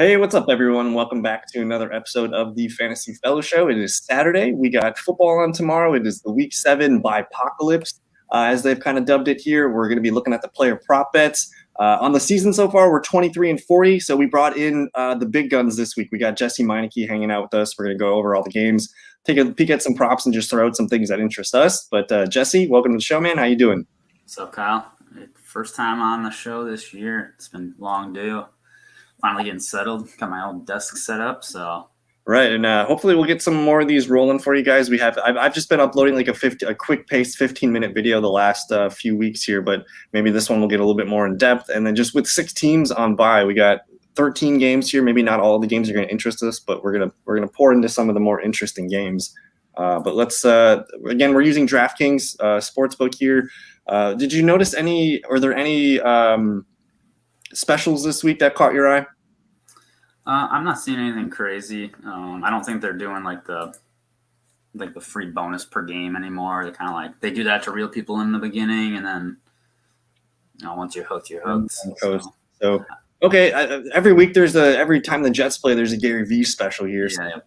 Hey, what's up, everyone? Welcome back to another episode of the Fantasy Fellow Show. It is Saturday. We got football on tomorrow. It is the Week 7 Bipocalypse, as they've kind of dubbed it here. We're going to be looking at the player prop bets. On the season so far, we're 23-40, so we brought in the big guns this week. We got Jesse Meinicke hanging out with us. We're going to go over all the games, take a peek at some props, and just throw out some things that interest us. But Jesse, welcome to the show, man. How you doing? What's up, Kyle? First time on the show this year. It's been long due. Finally getting settled. Got my old desk set up, so right. And hopefully we'll get some more of these rolling for you guys. I've just been uploading like a quick pace 15-minute video the last few weeks here, but maybe this one will get a little bit more in depth. And then just with 6 teams on bye, we got 13 games here. Maybe not all the games are going to interest us, but we're gonna pour into some of the more interesting games. But let's again, we're using DraftKings Sportsbook here. Did you notice are there any specials this week that caught your eye? I'm not seeing anything crazy. I don't think they're doing like the free bonus per game anymore. They're kind of like they do that to reel people in the beginning, and then once you're hooked, you're hooked. So okay, every week every time the Jets play, there's a Gary V special here. Yeah,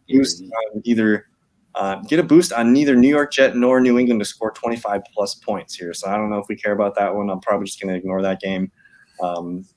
get a boost on neither New York Jet nor New England to score 25 plus points here. So I don't know if we care about that one. I'm probably just going to ignore that game.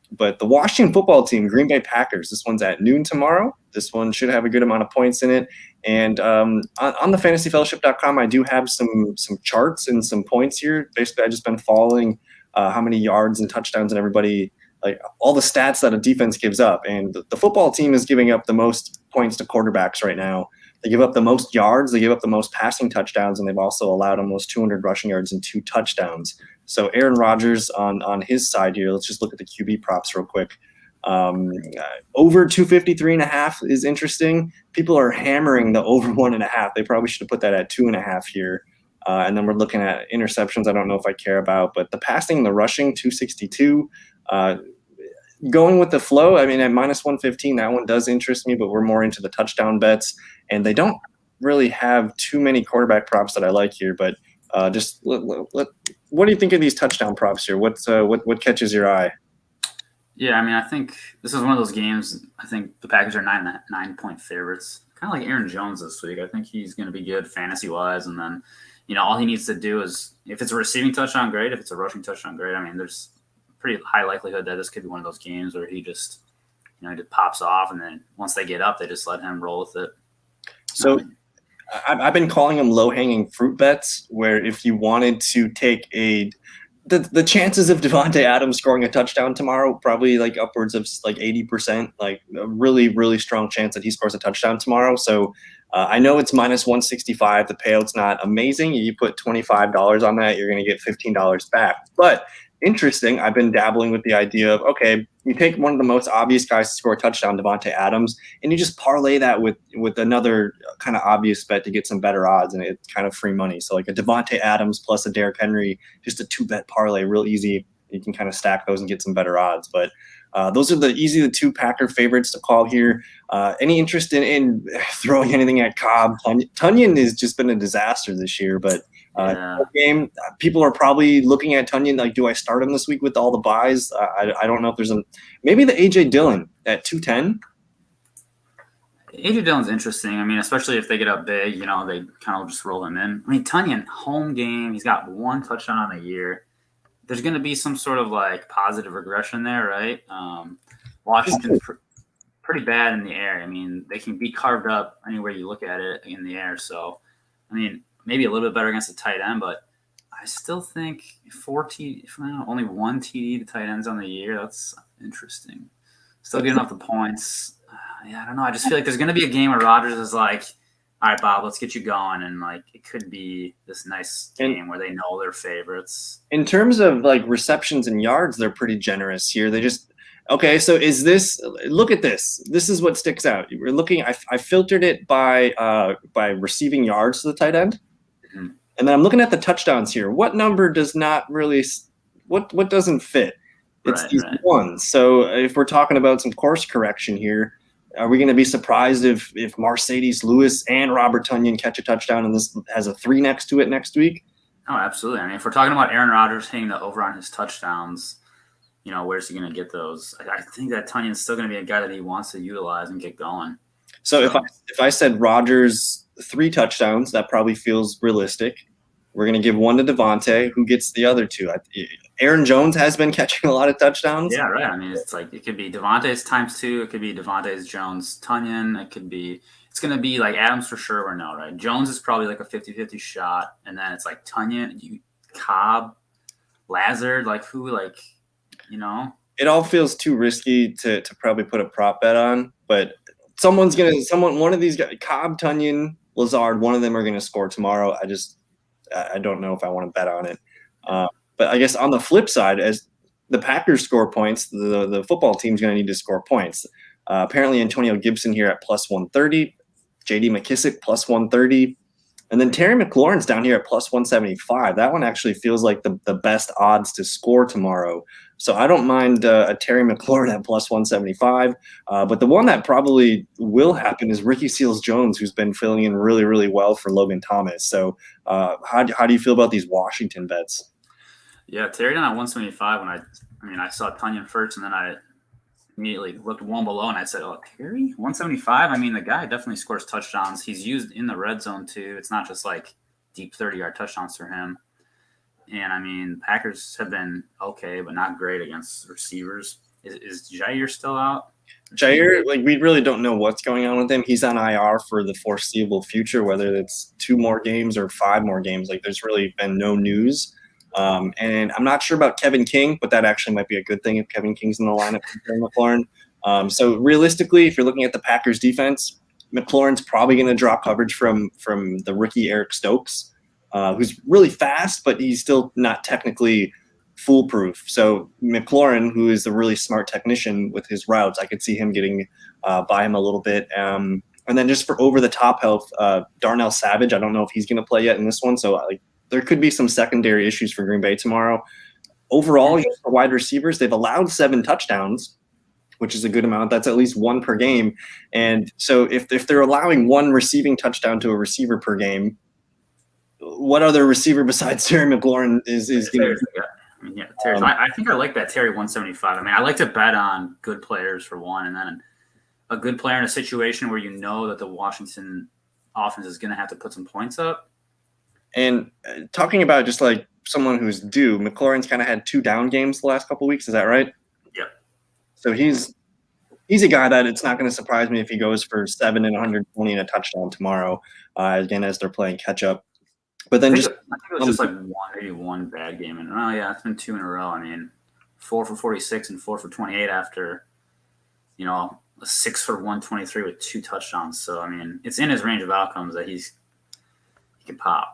But the Washington football team, Green Bay Packers, this one's at noon tomorrow. This one should have a good amount of points in it. And on the fantasyfellowship.com, I do have some charts and some points here. Basically, I've just been following how many yards and touchdowns and everybody, like all the stats that a defense gives up. And the football team is giving up the most points to quarterbacks right now. They give up the most yards, they give up the most passing touchdowns, and they've also allowed almost 200 rushing yards and 2 touchdowns. So Aaron Rodgers on his side here, let's just look at the QB props real quick. Over 253.5 is interesting. People are hammering the over 1.5. They probably should have put that at 2.5 here. And then we're looking at interceptions. I don't know if I care about, but the passing and the rushing, 262. Going with the flow, I mean, at minus 115, that one does interest me, but we're more into the touchdown bets. And they don't really have too many quarterback props that I like here, but just what do you think of these touchdown props here? What catches your eye? Yeah, I mean, I think this is one of those games. I think the Packers are 9-point favorites, kind of like Aaron Jones this week. I think he's going to be good fantasy-wise, and then all he needs to do is, if it's a receiving touchdown, great. If it's a rushing touchdown, great. I mean, there's pretty high likelihood that this could be one of those games where he just, he just pops off, and then once they get up, they just let him roll with it. So I've been calling them low-hanging fruit bets, where if you wanted to take the chances of Devontae Adams scoring a touchdown tomorrow, probably like upwards of like 80%, like a really, really strong chance that he scores a touchdown tomorrow. So I know it's minus 165. The payout's not amazing. You put $25 on that, you're going to get $15 back. But interesting, I've been dabbling with the idea of, okay, you take one of the most obvious guys to score a touchdown, Devontae Adams, and you just parlay that with another kind of obvious bet to get some better odds, and it's kind of free money. So like a Devontae Adams plus a Derrick Henry, just a 2-bet parlay, real easy. You can kind of stack those and get some better odds. But those are the 2 Packer favorites to call here. Any interest in throwing anything at Cobb? Tonyan has just been a disaster this year, but game, people are probably looking at Tonyan like, do I start him this week with all the buys? I don't know if there's maybe the A.J. Dillon at 210. A.J. Dillon's interesting. I mean, especially if they get up big, they kind of just roll him in. I mean, Tonyan, home game, he's got 1 touchdown on the year. There's going to be some sort of like positive regression there, right? Washington's pretty bad in the air. I mean, they can be carved up anywhere you look at it in the air. So, I mean, maybe a little bit better against the tight end, but I still think only 1 TD to tight ends on the year. That's interesting. Still getting off the points. I don't know. I just feel like there's going to be a game where Rodgers is like, all right, Bob, let's get you going. And like, it could be this nice game where they know they're favorites. In terms of like receptions and yards, they're pretty generous here. They just, okay, so look at this. This is what sticks out. We're looking, I filtered it by receiving yards to the tight end. Mm-hmm. And then I'm looking at the touchdowns here. What number does not really, what doesn't fit? It's these ones. So if we're talking about some course correction here, are we going to be surprised if Mercedes Lewis and Robert Tonyan catch a touchdown and this has a 3 next to it next week? Oh, absolutely. I mean, if we're talking about Aaron Rodgers hitting the over on his touchdowns, where's he going to get those? I think that Tunyon's still going to be a guy that he wants to utilize and get going. So if I said Rodgers 3 touchdowns, that probably feels realistic. We're going to give one to Devontae. Who gets the other 2? Aaron Jones has been catching a lot of touchdowns. Yeah, right. I mean, it's like it could be Devontae's times 2. It could be Devontae's Jones Tunyon. It's going to be like Adams for sure or no, right? Jones is probably like a 50-50 shot. And then it's like Tunyon, Cobb, Lazard, like who, like, It all feels too risky to probably put a prop bet on, but one of these guys, Cobb, Tunyon, Lazard, one of them are going to score tomorrow. I don't know if I want to bet on it. But I guess on the flip side, as the Packers score points, the football team's going to need to score points. Apparently, Antonio Gibson here at plus 130, J.D. McKissic plus 130, and then Terry McLaurin's down here at plus 175. That one actually feels like the best odds to score tomorrow. So I don't mind a Terry McLaurin at plus 175. But the one that probably will happen is Ricky Seals-Jones, who's been filling in really, really well for Logan Thomas. So how do you feel about these Washington bets? Yeah, Terry down at 175 when I saw Tunyon first, and then I immediately looked one below and I said, oh, Terry, 175? I mean, the guy definitely scores touchdowns. He's used in the red zone too. It's not just like deep 30-yard touchdowns for him. And, I mean, Packers have been okay, but not great against receivers. Is Jair still out? Jair, we really don't know what's going on with him. He's on IR for the foreseeable future, whether it's 2 more games or 5 more games. There's really been no news. And I'm not sure about Kevin King, but that actually might be a good thing if Kevin King's in the lineup for Terry McLaurin. So realistically, if you're looking at the Packers defense, McLaurin's probably going to drop coverage from the rookie Eric Stokes, who's really fast, but he's still not technically foolproof. So McLaurin, who is a really smart technician with his routes, I could see him getting by him a little bit. And then just for over-the-top health, Darnell Savage, I don't know if he's going to play yet in this one. So there could be some secondary issues for Green Bay tomorrow. Overall, for wide receivers, they've allowed 7 touchdowns, which is a good amount. That's at least 1 per game. And so if they're allowing 1 receiving touchdown to a receiver per game, what other receiver besides Terry McLaurin is going to Terry. I think I like that Terry 175. I mean, I like to bet on good players for one, and then a good player in a situation where that the Washington offense is going to have to put some points up. And talking about just like someone who's due, McLaurin's kind of had 2 down games the last couple of weeks. Is that right? Yep. So he's a guy that it's not going to surprise me if he goes for 7 and 120 and a touchdown tomorrow, again, as they're playing catch up. But then I think it was just maybe one bad game. And it's been 2 in a row. I mean, 4 for 46 and 4 for 28 after, a 6 for 123 with 2 touchdowns. So, I mean, it's in his range of outcomes that he can pop.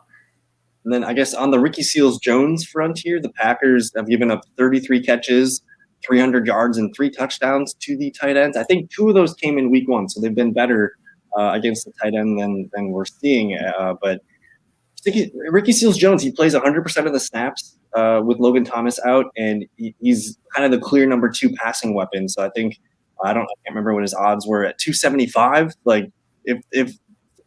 And then I guess on the Ricky Seals-Jones frontier, the Packers have given up 33 catches, 300 yards, and 3 touchdowns to the tight ends. I think 2 of those came in week 1, so they've been better against the tight end than we're seeing. But Ricky Seals-Jones, he plays 100% of the snaps with Logan Thomas out, and he's kind of the clear number 2 passing weapon. So I think I can't remember what his odds were at 275. Like if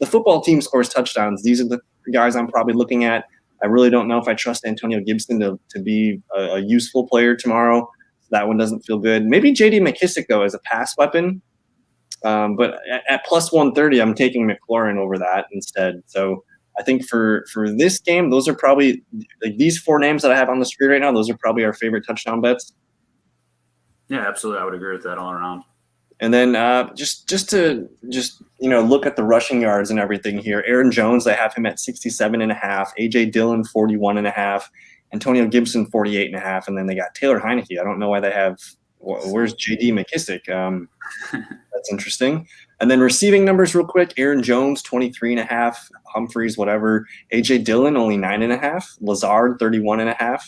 the football team scores touchdowns, these are the guys I'm probably looking at. I really don't know if I trust Antonio Gibson to be a useful player tomorrow. That one doesn't feel good. Maybe J.D. McKissic, though, as a pass weapon. But at plus 130, I'm taking McLaurin over that instead. So I think for this game, those are probably these 4 names that I have on the screen right now. Those are probably our favorite touchdown bets. Yeah, absolutely. I would agree with that all around. And then just to look at the rushing yards and everything here. Aaron Jones, I have him at 67.5. A.J. Dillon, 41.5. Antonio Gibson, 48.5. And then they got Taylor Heineke. I don't know why they have – where's J.D. McKissic? That's interesting. And then receiving numbers real quick. Aaron Jones, 23.5. Humphreys, whatever. A.J. Dillon, only 9.5. Lazard, 31.5.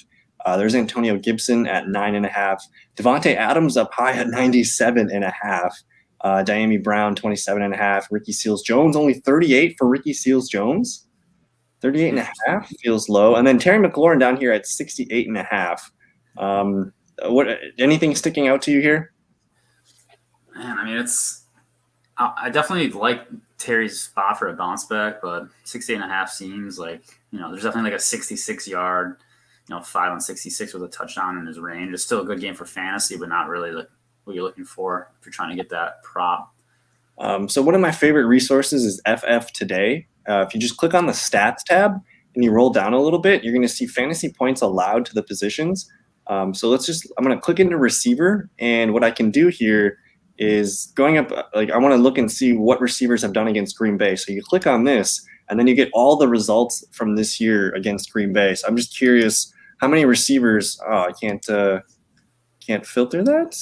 There's Antonio Gibson at 9.5. Devontae Adams up high at 97.5. Diami Brown, 27.5. Ricky Seals-Jones, only 38 for Ricky Seals-Jones. 38.5 feels low. And then Terry McLaurin down here at 68.5. Anything sticking out to you here? Man, I mean, I definitely like Terry's spot for a bounce back, but 68.5 seems like, there's definitely like a 66-yard 5 on 66 with a touchdown in his range. It's still a good game for fantasy, but not really what you're looking for if you're trying to get that prop. So one of my favorite resources is FF Today. If you just click on the stats tab and you roll down a little bit, you're going to see fantasy points allowed to the positions. I'm going to click into receiver, and what I can do here is going up, I want to look and see what receivers have done against Green Bay. So you click on this, and then you get all the results from this year against Green Bay. So I'm just curious, how many receivers? Oh, I can't filter that.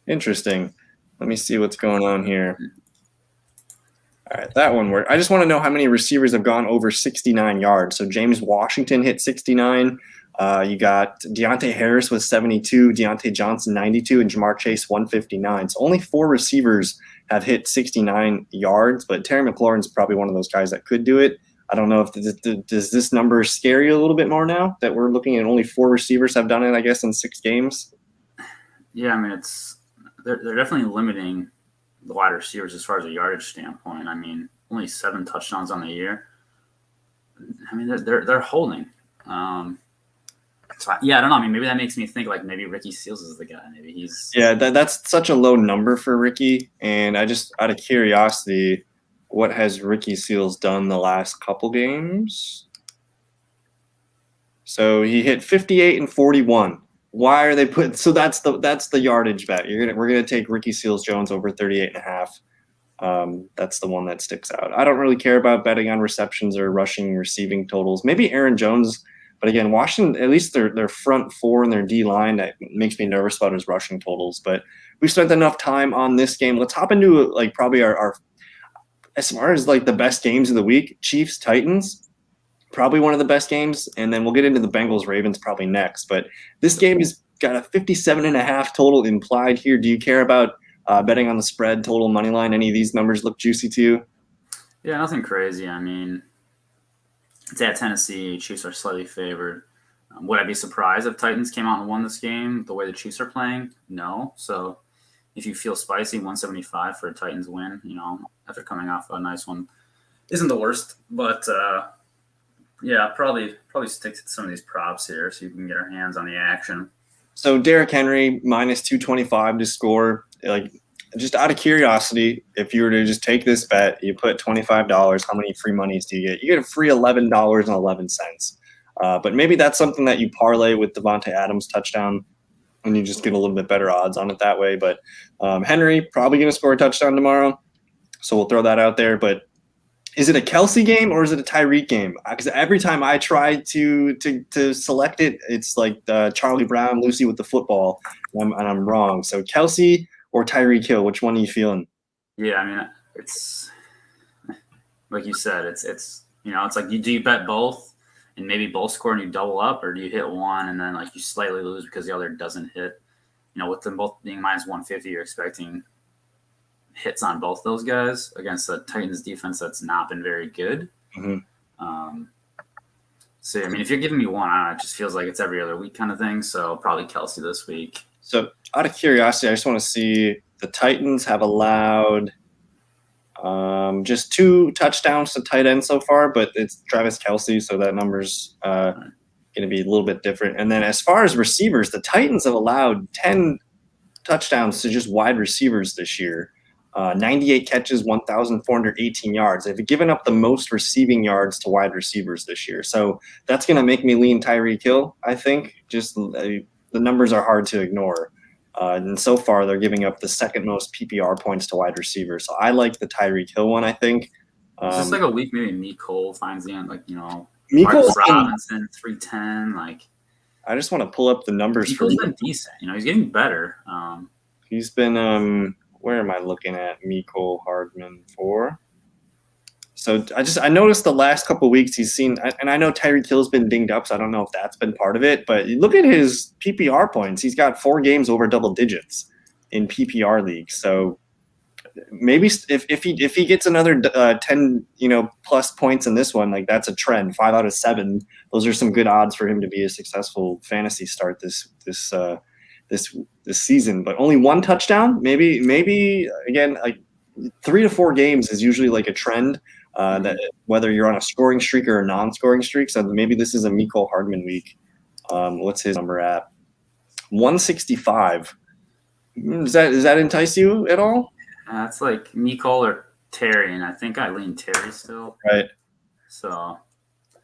Interesting. Let me see what's going on here. All right, that one worked. I just want to know how many receivers have gone over 69 yards. So James Washington hit 69. You got Deontay Harris with 72, Deontay Johnson 92, and Jamar Chase 159. So only 4 receivers have hit 69 yards, but Terry McLaurin's probably one of those guys that could do it. I don't know if does this number scare you a little bit more now that we're looking at only 4 receivers have done it, I guess, in 6 games? Yeah, I mean, they're definitely limiting the wide receivers as far as a yardage standpoint. I mean, only 7 touchdowns on the year. I mean, they're holding. So yeah, I don't know. I mean, maybe that makes me think like maybe Ricky Seals is the guy. Maybe he's that's such a low number for Ricky. And I just, out of curiosity, what has Ricky Seals done the last couple games? So he hit 58 and 41. Why are they putting? So that's the yardage bet. We're gonna take Ricky Seals-Jones over 38.5. That's the one that sticks out. I don't really care about betting on receptions or rushing receiving totals. Maybe Aaron Jones, but again, Washington, at least their front 4 and their D line, that makes me nervous about his rushing totals. But we've spent enough time on this game. Let's hop into probably our as far as the best games of the week. Chiefs Titans. Probably one of the best games, and then we'll get into the Bengals-Ravens probably next. But this game has got a 57.5 total implied here. Do you care about betting on the spread, total, money line? Any of these numbers look juicy to you? Yeah, nothing crazy. I mean, it's at Tennessee. Chiefs are slightly favored. Would I be surprised if Titans came out and won this game the way the Chiefs are playing? No. So if you feel spicy, 175 for a Titans win, after coming off a nice one, isn't the worst. But yeah, probably stick to some of these props here so you can get our hands on the action. So Derrick Henry minus 225 to score. Just out of curiosity, if you were to just take this bet, you put $25. How many free monies do you get? You get a free $11.11. But maybe that's something that you parlay with Devontae Adams touchdown, and you just get a little bit better odds on it that way. But Henry probably going to score a touchdown tomorrow, so we'll throw that out there. But is it a Kelsey game or is it a Tyreek game? Because every time I try to select it, it's like Charlie Brown, Lucy with the football, and I'm wrong. So Kelsey or Tyreek Hill, which one are you feeling? Yeah, I mean, it's like you said, it's like do you bet both and maybe both score and you double up, or do you hit one and then you slightly lose because the other doesn't hit? With them both being minus 150, you're expecting hits on both those guys against the Titans defense that's not been very good. Mm-hmm. So, I mean, if you're giving me one, I don't know, it just feels like it's every other week kind of thing. So probably Kelsey this week. So out of curiosity, I just want to see the Titans have allowed just 2 touchdowns to tight end so far, but it's Travis Kelsey, so that number's going to be a little bit different. And then as far as receivers, the Titans have allowed 10 touchdowns to just wide receivers this year. 98 catches, 1,418 yards. They've given up the most receiving yards to wide receivers this year. So that's going to make me lean Tyreek Hill, I think. Just the numbers are hard to ignore. And so far, they're giving up the second most PPR points to wide receivers. So I like the Tyreek Hill one, I think. It's just a week maybe Mecole finds the end, Mecole's Robinson, 310. I just want to pull up the numbers for Mecole's been decent. He's getting better. He's been where am I looking at Mecole Hardman for? So I noticed the last couple of weeks he's seen, and I know Tyreek Hill's been dinged up, so I don't know if that's been part of it, but look at his PPR points. He's got 4 games over double digits in PPR leagues. So maybe if he gets another 10 plus points in this one, that's a trend. 5 out of 7. Those are some good odds for him to be a successful fantasy start this season. But only 1 touchdown, maybe again 3 to 4 games is usually a trend. That whether you're on a scoring streak or a non-scoring streak, so maybe this is a Mecole Hardman week. What's his number at? 165. Does that entice you at all? That's like Nicole or Terry, and I think I lean Terry still. Right. So,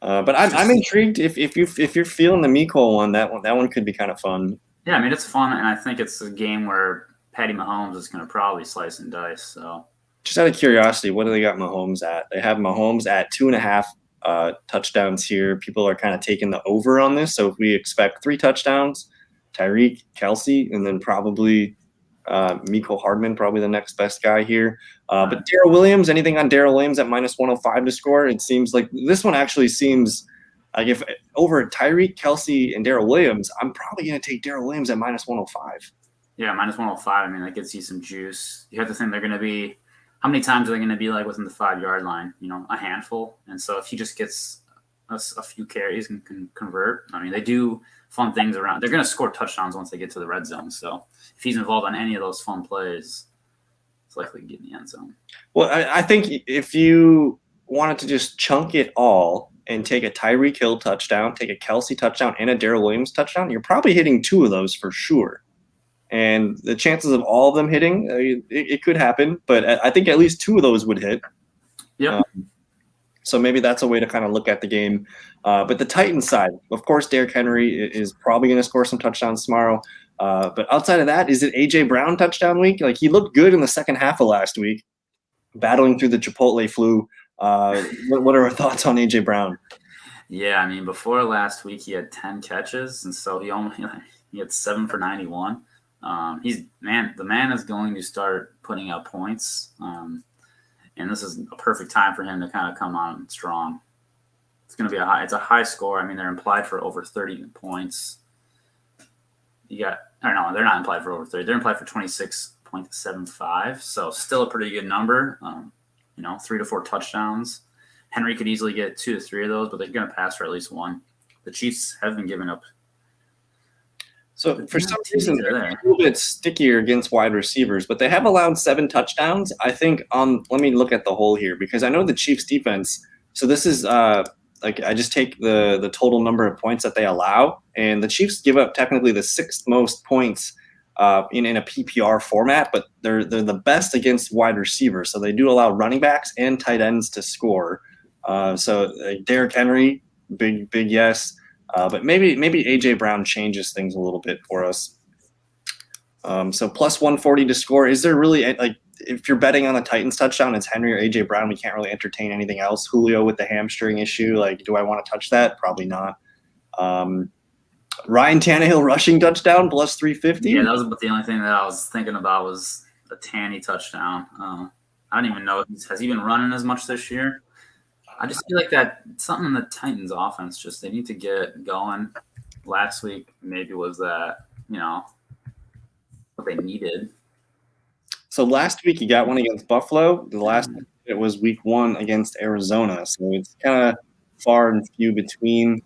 but I'm intrigued if you're feeling the Nicole one. That one could be kind of fun. Yeah, I mean it's fun, and I think it's a game where Patty Mahomes is going to probably slice and dice. So, just out of curiosity, what do they got Mahomes at? They have Mahomes at 2.5 touchdowns here. People are kind of taking the over on this. So if we expect 3 touchdowns, Tyreek, Kelsey, and then probably Mecole Hardman, probably the next best guy here. But Daryl Williams, anything on Daryl Williams at -105 to score? It seems like this one actually seems like if over Tyreek, Kelsey, and Daryl Williams, I'm probably going to take Daryl Williams at -105. Yeah, -105. I mean, that gets you some juice. You have to think they're going to be – how many times are they going to be like within the 5-yard line? A handful. And so if he just gets a few carries and can convert, I mean, they do fun things around. They're going to score touchdowns once they get to the red zone. So if he's involved on any of those fun plays, it's likely to get in the end zone. Well, I think if you wanted to just chunk it all and take a Tyreek Hill touchdown, take a Kelsey touchdown, and a Daryl Williams touchdown, you're probably hitting 2 of those for sure. And the chances of all of them hitting, it could happen, but I think at least 2 of those would hit. Yeah. So maybe that's a way to kind of look at the game. But the Titans side, of course, Derrick Henry is probably going to score some touchdowns tomorrow. But outside of that, is it A.J. Brown touchdown week? Like, he looked good in the second half of last week, battling through the Chipotle flu. What are our thoughts on A.J. Brown? Yeah, I mean, before last week, he had 10 catches, and so he had 7 for 91. The man is going to start putting up points. And this is a perfect time for him to kind of come on strong. It's going to be it's a high score. I mean, they're implied for over 30 points. They're not implied for over 30. They're implied for 26.75. So still a pretty good number. 3 to 4 touchdowns. Henry could easily get 2 to 3 of those, but they're going to pass for at least 1. The Chiefs have been giving up. So for some reason, they're a little bit stickier against wide receivers, but they have allowed 7 touchdowns. I think let me look at the whole here, because I know the Chiefs defense. So this is I just take the total number of points that they allow, and the Chiefs give up technically the 6th most points in a PPR format, but they're the best against wide receivers. So they do allow running backs and tight ends to score. So Derrick Henry, big yes. But maybe A.J. Brown changes things a little bit for us. So plus 140 to score. Is there really, if you're betting on the Titans touchdown, it's Henry or A.J. Brown. We can't really entertain anything else. Julio with the hamstring issue. Do I want to touch that? Probably not. Ryan Tannehill rushing touchdown plus 350. Yeah, that was the only thing that I was thinking about was a Tanny touchdown. I don't even know. Has he been running as much this year? I just feel like that something in the Titans offense, just they need to get going. Last week maybe was that, what they needed. So last week you got one against Buffalo. The last it was week 1 against Arizona. So it's kind of far and few between.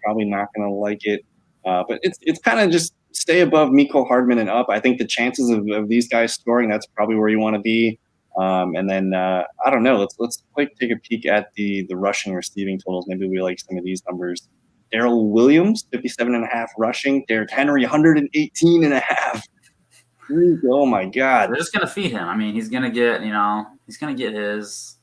Probably not going to like it. But it's kind of just stay above Mecole Hardman and up. I think the chances of these guys scoring, that's probably where you want to be. And then I don't know. Let's take a peek at the rushing receiving totals. Maybe we like some of these numbers. Daryl Williams, 57.5 rushing. Derrick Henry, 118.5. Oh my God! They're just gonna feed him. I mean, he's gonna get his.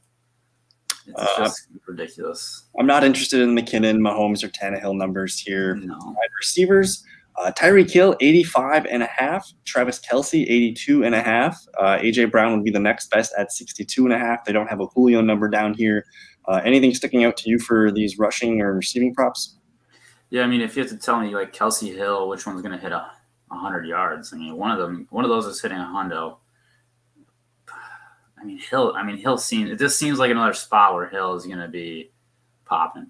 It's just ridiculous. I'm not interested in McKinnon, Mahomes, or Tannehill numbers here. No. Wide receivers. Tyreek Hill, 85.5. Travis Kelsey, 82.5. A.J. Brown would be the next best at 62.5. They don't have a Julio number down here. Anything sticking out to you for these rushing or receiving props? Yeah, I mean, if you have to tell me Kelsey Hill, which one's going to hit 100 yards? I mean, one of those is hitting a hundo. Hill seems. It just seems like another spot where Hill is going to be popping.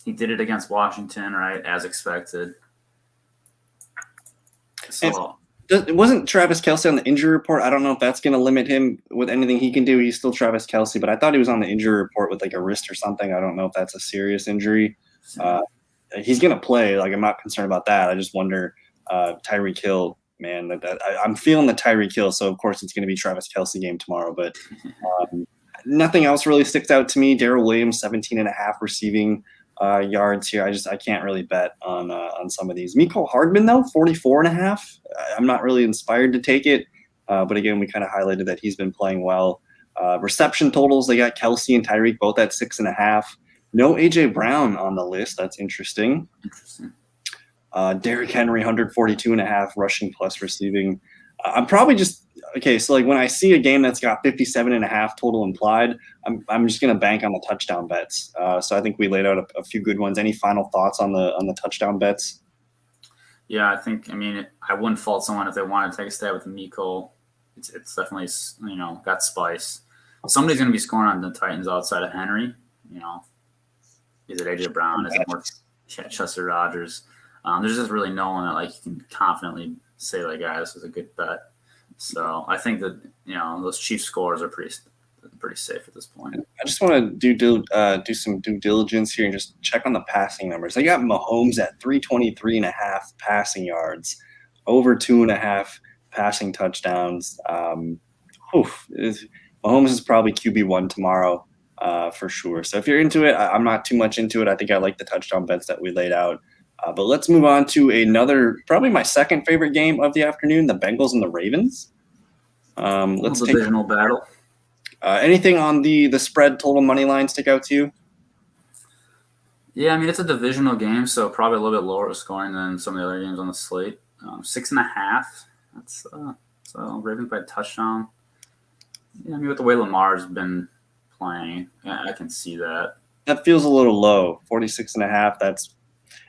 He did it against Washington, right, as expected. So wasn't Travis Kelsey on the injury report? I don't know if that's going to limit him with anything he can do. He's still Travis Kelsey, but I thought he was on the injury report with a wrist or something. I don't know if that's a serious injury. He's going to play. I'm not concerned about that. I just wonder, Tyreek Hill, man, I'm feeling the Tyreek Hill. So of course it's going to be Travis Kelsey game tomorrow, but nothing else really sticks out to me. Daryl Williams, 17.5 receiving. yards here. I can't really bet on some of these. Mecole Hardman though, 44.5. I'm not really inspired to take it, but again, we kind of highlighted that he's been playing well. Reception totals, they got Kelsey and Tyreek both at 6.5. No AJ Brown on the list. That's interesting. Derrick Henry, 142.5 rushing plus receiving. I'm probably just okay. So like when I see a game that's got 57.5 total implied, I'm just gonna bank on the touchdown bets. So I think we laid out a few good ones. Any final thoughts on the touchdown bets? Yeah, I mean, I wouldn't fault someone if they wanted to take a stab with the Mecole. It's definitely, got spice. Somebody's going to be scoring on the Titans outside of Henry. Is it AJ Brown? Is it more Chester Rodgers? There's just really no one that you can confidently say this is a good bet. So I think that those Chiefs scores are pretty safe at this point. I just want to do some due diligence here and just check on the passing numbers. They got Mahomes at 323.5 passing yards, over 2.5 passing touchdowns. Mahomes is probably QB1 tomorrow for sure. So if you're into it, I'm not too much into it. I think I like the touchdown bets that we laid out. But let's move on to another, probably my second favorite game of the afternoon, the Bengals and the Ravens. Let's take divisional battle. Anything on the spread total money line stick out to you? Yeah, I mean, it's a divisional game, so probably a little bit lower scoring than some of the other games on the slate. 6.5. That's so Ravens by a touchdown. Yeah, I mean, with the way Lamar's been playing, I can see that. That feels a little low. 46.5. That's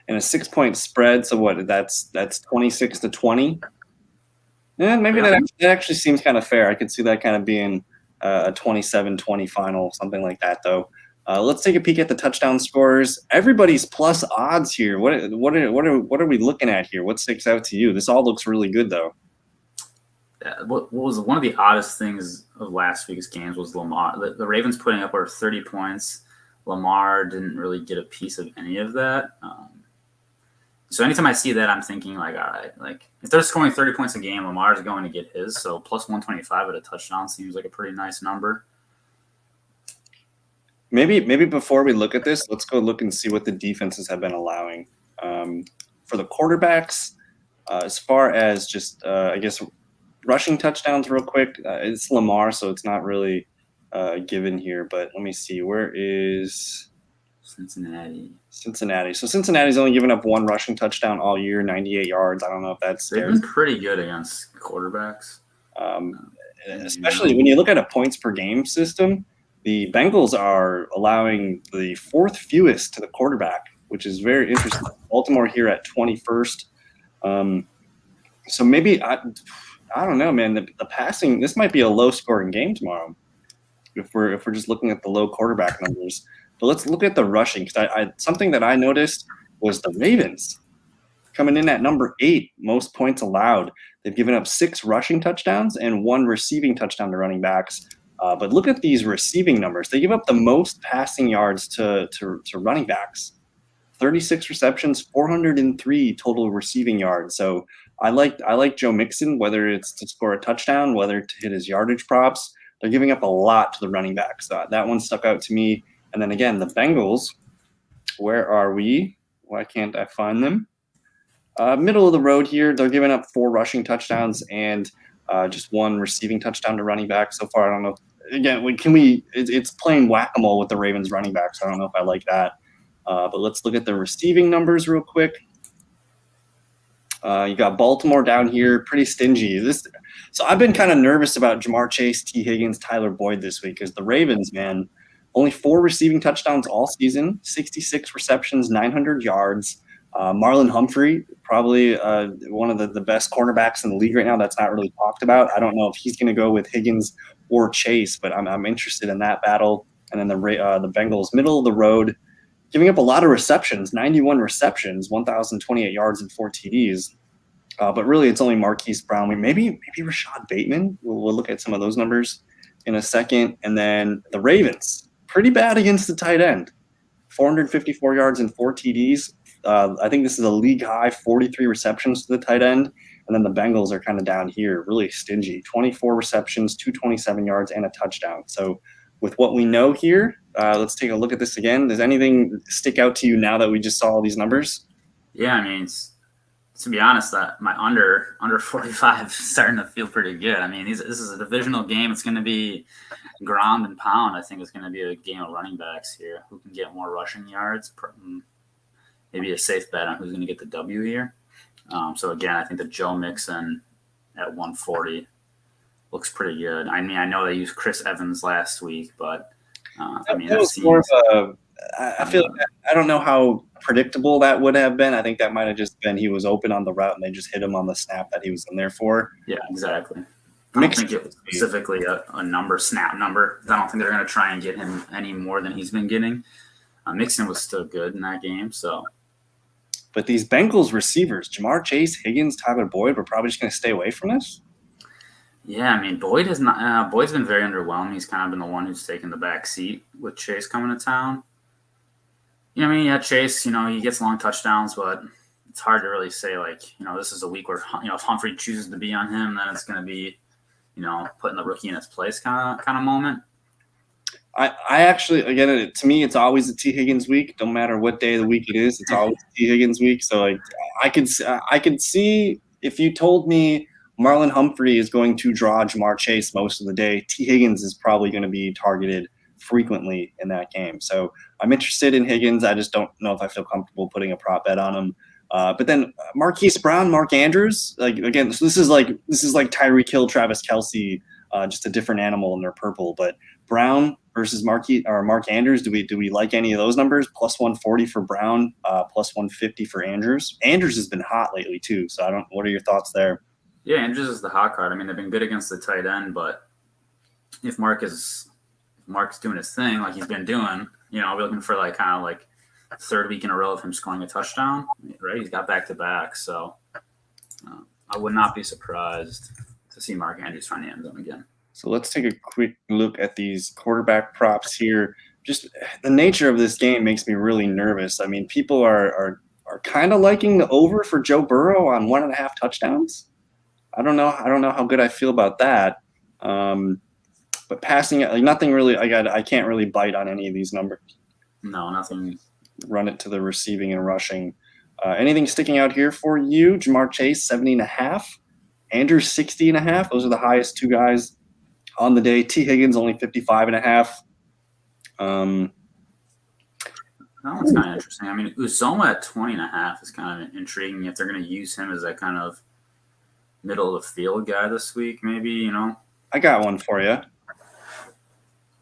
in a 6-point spread. So what? That's 26-20. Yeah, maybe that actually seems kind of fair. I could see that kind of being a 27-20 final, something like that, though. Let's take a peek at the touchdown scores. Everybody's plus odds here. What are we looking at here? What sticks out to you? This all looks really good, though. Yeah, what was one of the oddest things of last week's games was Lamar. The Ravens putting up over 30 points. Lamar didn't really get a piece of any of that. So anytime I see that, I'm thinking all right, if they're scoring 30 points a game, Lamar's going to get his. So plus 125 at a touchdown seems like a pretty nice number. Maybe before we look at this, let's go look and see what the defenses have been allowing for the quarterbacks. As far as just, I guess, rushing touchdowns real quick, it's Lamar, so it's not really given here. But let me see. Where is Cincinnati? So Cincinnati's only given up one rushing touchdown all year, 98 yards. I don't know if that's – They've been pretty good against quarterbacks. Especially when you look at a points per game system, the Bengals are allowing the fourth fewest to the quarterback, which is very interesting. Baltimore here at 21st. So maybe I don't know, man. The passing, this might be a low-scoring game tomorrow if we're just looking at the low quarterback numbers. But let's look at the rushing, because something that I noticed was the Ravens coming in at number 8, most points allowed. They've given up 6 rushing touchdowns and 1 receiving touchdown to running backs. But look at these receiving numbers. They give up the most passing yards to running backs. 36 receptions, 403 total receiving yards. So I like Joe Mixon, whether it's to score a touchdown, whether to hit his yardage props. They're giving up a lot to the running backs. That one stuck out to me. And then again, the Bengals, where are we? Why can't I find them? Middle of the road here. They're giving up 4 rushing touchdowns and just 1 receiving touchdown to running back so far. I don't know. Again, it's playing whack-a-mole with the Ravens running backs. I don't know if I like that. But let's look at the receiving numbers real quick. You got Baltimore down here, pretty stingy. So I've been kind of nervous about Jamar Chase, T. Higgins, Tyler Boyd this week because the Ravens, man, only 4 receiving touchdowns all season, 66 receptions, 900 yards. Marlon Humphrey, probably one of the best cornerbacks in the league right now. That's not really talked about. I don't know if he's going to go with Higgins or Chase, but I'm interested in that battle. And then the Bengals, middle of the road, giving up a lot of receptions, 91 receptions, 1,028 yards and 4 TDs. But really, it's only Marquise Brown. Maybe Rashad Bateman. We'll look at some of those numbers in a second. And then the Ravens, pretty bad against the tight end, 454 yards and 4 TDs. I think this is a league high, 43 receptions to the tight end. And then the Bengals are kind of down here, really stingy, 24 receptions, 227 yards, and a touchdown. So with what we know here, Let's take a look at this again. Does anything stick out to you now that we just saw all these numbers? Yeah, I mean, to be honest, that my under 45 is starting to feel pretty good. I mean, this is a divisional game. It's going to be ground and pound. I think it's going to be a game of running backs here. Who can get more rushing yards? Maybe a safe bet on who's going to get the W here. So again, I think the Joe Mixon at 140 looks pretty good. I mean, I know they used Chris Evans last week, but I mean, that was more of a. I feel like I don't know how predictable that would have been. I think that might have just been he was open on the route and they just hit him on the snap that he was in there for. Yeah, exactly. I don't think it was specifically a snap number. I don't think they're going to try and get him any more than he's been getting. Mixon was still good in that game, so. But these Bengals receivers, Jamar Chase, Higgins, Tyler Boyd, we're probably just going to stay away from this? Yeah, I mean, Boyd's been very underwhelming. He's kind of been the one who's taken the back seat with Chase coming to town. I mean, yeah, Chase, he gets long touchdowns, but it's hard to really say, this is a week where, if Humphrey chooses to be on him, then it's going to be, putting the rookie in his place kind of moment. I actually, again, to me, it's always a T. Higgins week. No matter what day of the week it is, it's always a T. Higgins week. So, I could see if you told me Marlon Humphrey is going to draw Jamar Chase most of the day, T. Higgins is probably going to be targeted frequently in that game. So I'm interested in Higgins. I just don't know if I feel comfortable putting a prop bet on him. But then Marquise Brown, Mark Andrews, again, so this is like Tyreek Hill, Travis Kelce, just a different animal and they're purple. But Brown versus Mark Andrews, do we like any of those numbers? Plus 140 for Brown, plus 150 for Andrews. Andrews has been hot lately too. So what are your thoughts there? Yeah, Andrews is the hot card. I mean, they've been good against the tight end, but if Mark's doing his thing like he's been doing, we're looking for third week in a row of him scoring a touchdown, right? He's got back-to-back, so I would not be surprised to see Mark Andrews find the end zone again. So let's take a quick look at these quarterback props here. Just the nature of this game makes me really nervous. I mean, people are kind of liking the over for Joe Burrow on 1.5 touchdowns. I don't know how good I feel about that. But passing, nothing really. I can't really bite on any of these numbers. No, nothing. Run it to the receiving and rushing. Anything sticking out here for you? Jamar Chase 70.5, Andrews 60.5. Those are the highest two guys on the day. T. Higgins only 55.5. That one's kind of interesting. I mean, Uzoma at 20.5 is kind of intriguing if they're going to use him as that kind of middle of the field guy this week, maybe, I got one for you.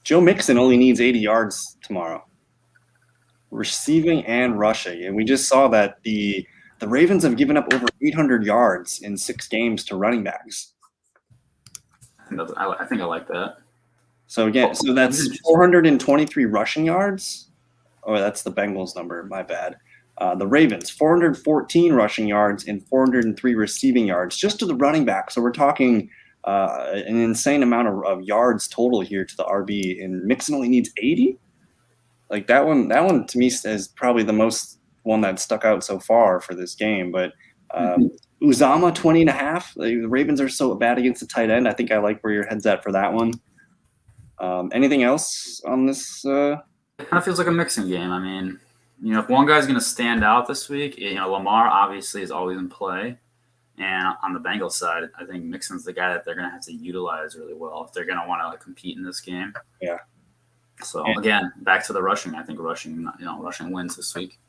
Joe Mixon only needs 80 yards tomorrow, receiving and rushing. And we just saw that the Ravens have given up over 800 yards in 6 games to running backs. I think I like that. So again, that's 423 rushing yards. Oh, that's the Bengals number. My bad. The Ravens, 414 rushing yards and 403 receiving yards just to the running back. So we're talking an insane amount of yards total here to the RB, and Mixon only needs 80. Like that one to me is probably the most one that stuck out so far for this game. But Uzama 20.5. The Ravens are so bad against the tight end. I think I like where your head's at for that one. Anything else on this? It kind of feels like a mixing game. I mean, if one guy's going to stand out this week, Lamar obviously is always in play. And on the Bengals side, I think Mixon's the guy that they're going to have to utilize really well if they're going to want to compete in this game. Yeah. So, again, back to the rushing. I think rushing wins this week.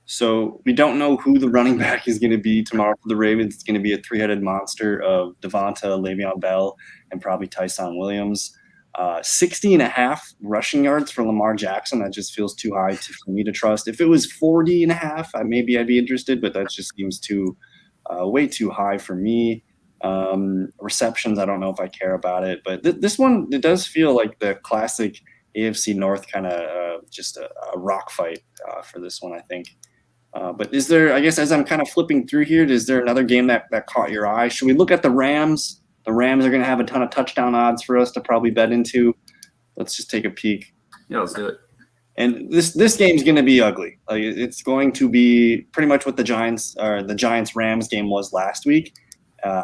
So we don't know who the running back is going to be tomorrow for the Ravens. It's going to be a 3-headed monster of Devonta, Le'Veon Bell, and probably Tyson Williams. 60.5 rushing yards for Lamar Jackson. That just feels too high for me to trust. If it was 40.5, maybe I'd be interested, but that just seems way too high for me. Receptions, I don't know if I care about it, but this one, it does feel like the classic AFC North kind of just a rock fight for this one, I think. But is there, I guess, as I'm kind of flipping through here, is there another game that caught your eye? Should we look at the Rams? The Rams are going to have a ton of touchdown odds for us to probably bet into. Let's just take a peek. Yeah, let's do it. And this game's going to be ugly. Like, it's going to be pretty much what the Giants-Rams game was last week.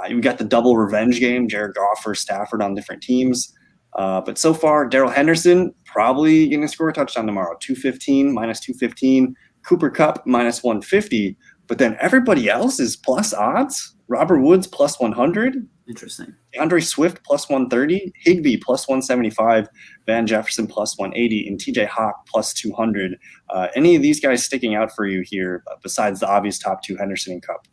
We got the double revenge game, Jared Goff versus Stafford on different teams. But so far, Daryl Henderson, probably going to score a touchdown tomorrow. 215, minus 215. Cooper Kupp, minus 150. But then everybody else is plus odds. Robert Woods, plus 100. Interesting. DeAndre Swift, plus 130. Higbee, plus 175. Van Jefferson, plus 180. And TJ Hawk, plus 200. Any of these guys sticking out for you here besides the obvious top two, Henderson and Kupp?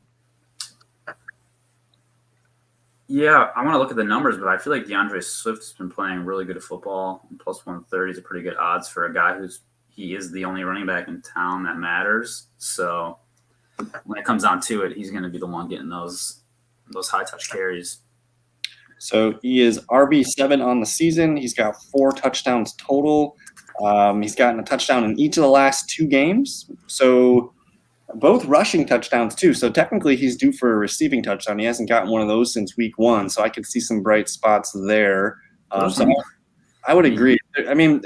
Yeah, I want to look at the numbers, but I feel like DeAndre Swift's been playing really good at football. And plus 130 is a pretty good odds for a guy he is the only running back in town that matters. So when it comes down to it, he's going to be the one getting those high touch carries. So he is RB7 on the season. He's got 4 touchdowns total. He's gotten a touchdown in each of the last 2 games. So both rushing touchdowns too. So technically he's due for a receiving touchdown. He hasn't gotten one of those since week 1. So I could see some bright spots there. So I would agree. I mean,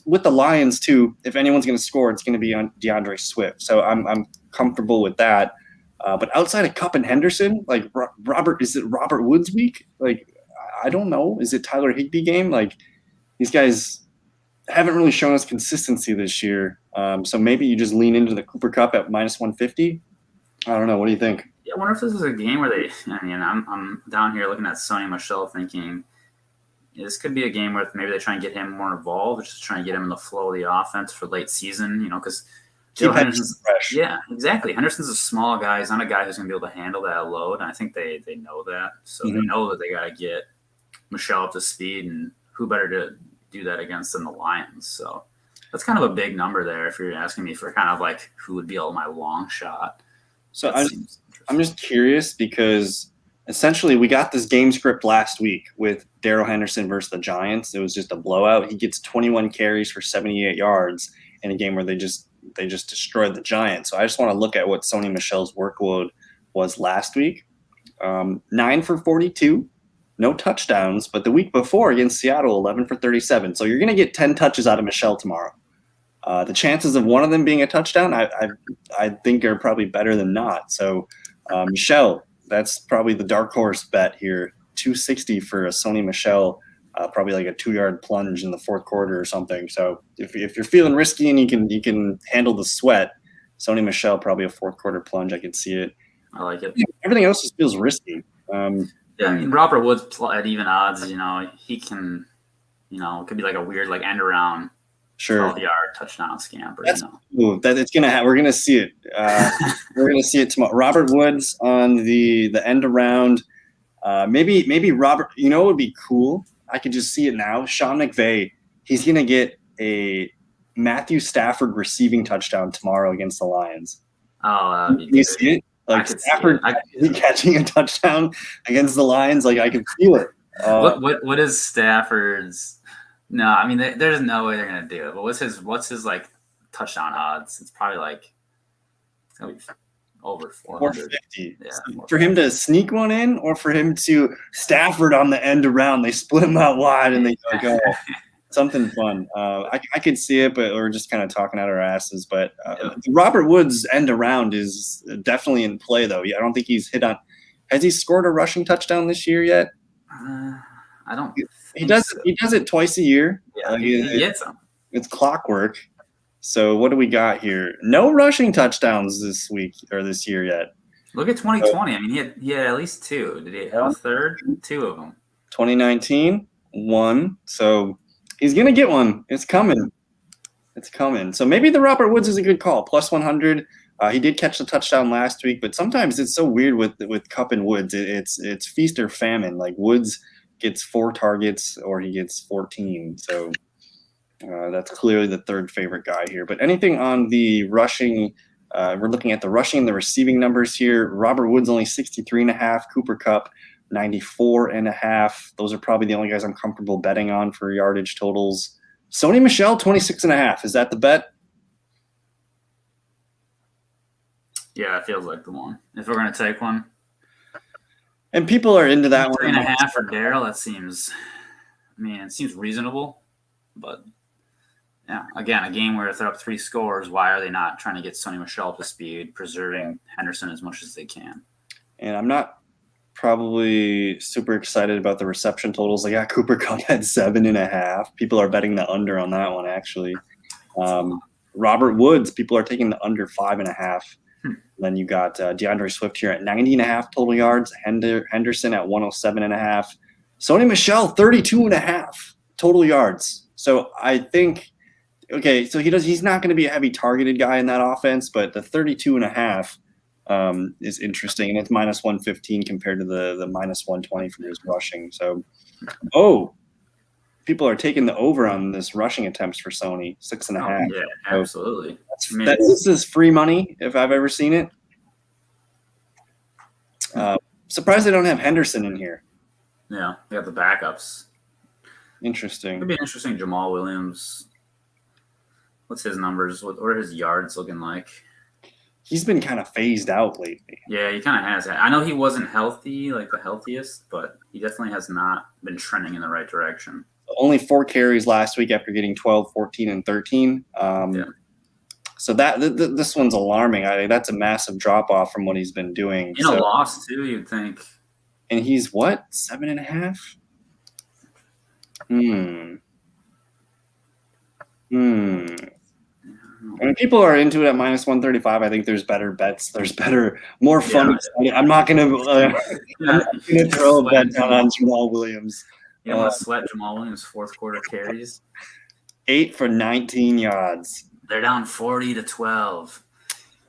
with the Lions too, if anyone's going to score, it's going to be on DeAndre Swift. So I'm comfortable with that. But outside of Kupp and Henderson, like is it Robert Woods week? Like, I don't know. Is it Tyler Higbee game? Like, these guys haven't really shown us consistency this year. So maybe you just lean into the Cooper Kupp at minus 150. I don't know. What do you think? Yeah, I wonder if this is a game where I'm down here looking at Sony Michel thinking this could be a game where maybe they try and get him more involved, just try and get him in the flow of the offense for late season, because Henderson's fresh. Yeah, exactly. Henderson's a small guy. He's not a guy who's going to be able to handle that load, and I think they know that. So they know that they got to get Michel up to speed, and who better to do that against than the Lions. So that's kind of a big number there if you're asking me for kind of like who would be my long shot. So I'm just curious because essentially we got this game script last week with Daryl Henderson versus the Giants. It was just a blowout. He gets 21 carries for 78 yards in a game where they just destroyed the Giants. So I just want to look at what Sony Michel's workload was last week. 9 for 42, no touchdowns, but the week before against Seattle, 11 for 37. So you're going to get 10 touches out of Michel tomorrow. The chances of one of them being a touchdown, I think are probably better than not. So Michel, that's probably the dark horse bet here. 260 for a Sony Michel, probably like a 2-yard plunge in the fourth quarter or something. So if you're feeling risky and you can handle the sweat, Sony Michel, probably a fourth quarter plunge. I could see it. I like it. Everything else just feels risky. Yeah, I mean, Robert Woods at even odds, he can, it could be like a weird end around. Sure. 12-yard touchdown scamper. We're gonna see it. We're gonna see it tomorrow. Robert Woods on the end around. Maybe Robert. It would be cool. I could just see it now. Sean McVay. He's gonna get a Matthew Stafford receiving touchdown tomorrow against the Lions. Oh, you see it? Like Stafford catching a touchdown against the Lions. Like I can feel it. What is Stafford's? No, I mean, there's no way they're gonna do it. But what's his touchdown odds? It's probably it's gonna be over 450. Yeah, for him to sneak one in, or for him to Stafford on the end around. They split him out wide and they go something fun. I could see it, but we're just kind of talking out our asses. But Robert Woods end around is definitely in play, though. I don't think he's hit on. Has he scored a rushing touchdown this year yet? I don't. He does. So. He does it twice a year. Yeah, he gets them. It's clockwork. So what do we got here? No rushing touchdowns this week or this year yet. Look at 2020. I mean, he had at least 2. Did he have a third? 2 of them. 2019, 1. So he's gonna get one. It's coming. It's coming. So maybe the Robert Woods is a good call. Plus 100. He did catch the touchdown last week, but sometimes it's so weird with Kupp and Woods. It's feast or famine. Like Woods gets 4 targets or he gets 14. So that's clearly the third favorite guy here. But anything on the rushing, we're looking at the rushing and the receiving numbers here. Robert Woods only 63.5, Cooper Kupp 94.5. Those are probably the only guys I'm comfortable betting on for yardage totals. Sony Michel 26.5. Is that the bet? Yeah, it feels like the one. If we're going to take one. And people are into that 3.5 for Daryl. That seems, it seems reasonable. But, yeah, again, a game where if they're up 3 scores, why are they not trying to get Sony Michel up to speed, preserving Henderson as much as they can? And I'm not probably super excited about the reception totals. They got Cooper Kupp at 7.5. People are betting the under on that one, actually. Robert Woods, people are taking the under 5.5. Then you got DeAndre Swift here at 90.5 total yards. Henderson at 107.5. Sony Michel, 32.5 total yards. So I think, okay, so he's not going to be a heavy targeted guy in that offense, but the 32.5 is interesting, and it's minus 115 compared to the minus 120 for his rushing. So, people are taking the over on this rushing attempts for Sony, 6.5. Yeah, absolutely. This is free money if I've ever seen it. Surprised they don't have Henderson in here. Yeah, they have the backups. Interesting. Could be interesting. Jamal Williams. What's his numbers? What are his yards looking like? He's been kind of phased out lately. Yeah, he kind of has. I know he wasn't healthy, like the healthiest, but he definitely has not been trending in the right direction. Only 4 carries last week after getting 12, 14, and 13. So this one's alarming. I think that's a massive drop off from what he's been doing. In a loss too, you'd think. And he's what? 7.5? When people are into it at minus 135, I think there's better bets. There's more fun. Yeah. I'm not going to throw a bet down on Jamal Williams. You don't want to sweat Jamal Williams' fourth quarter carries? 8 for 19 yards. They're down 40-12.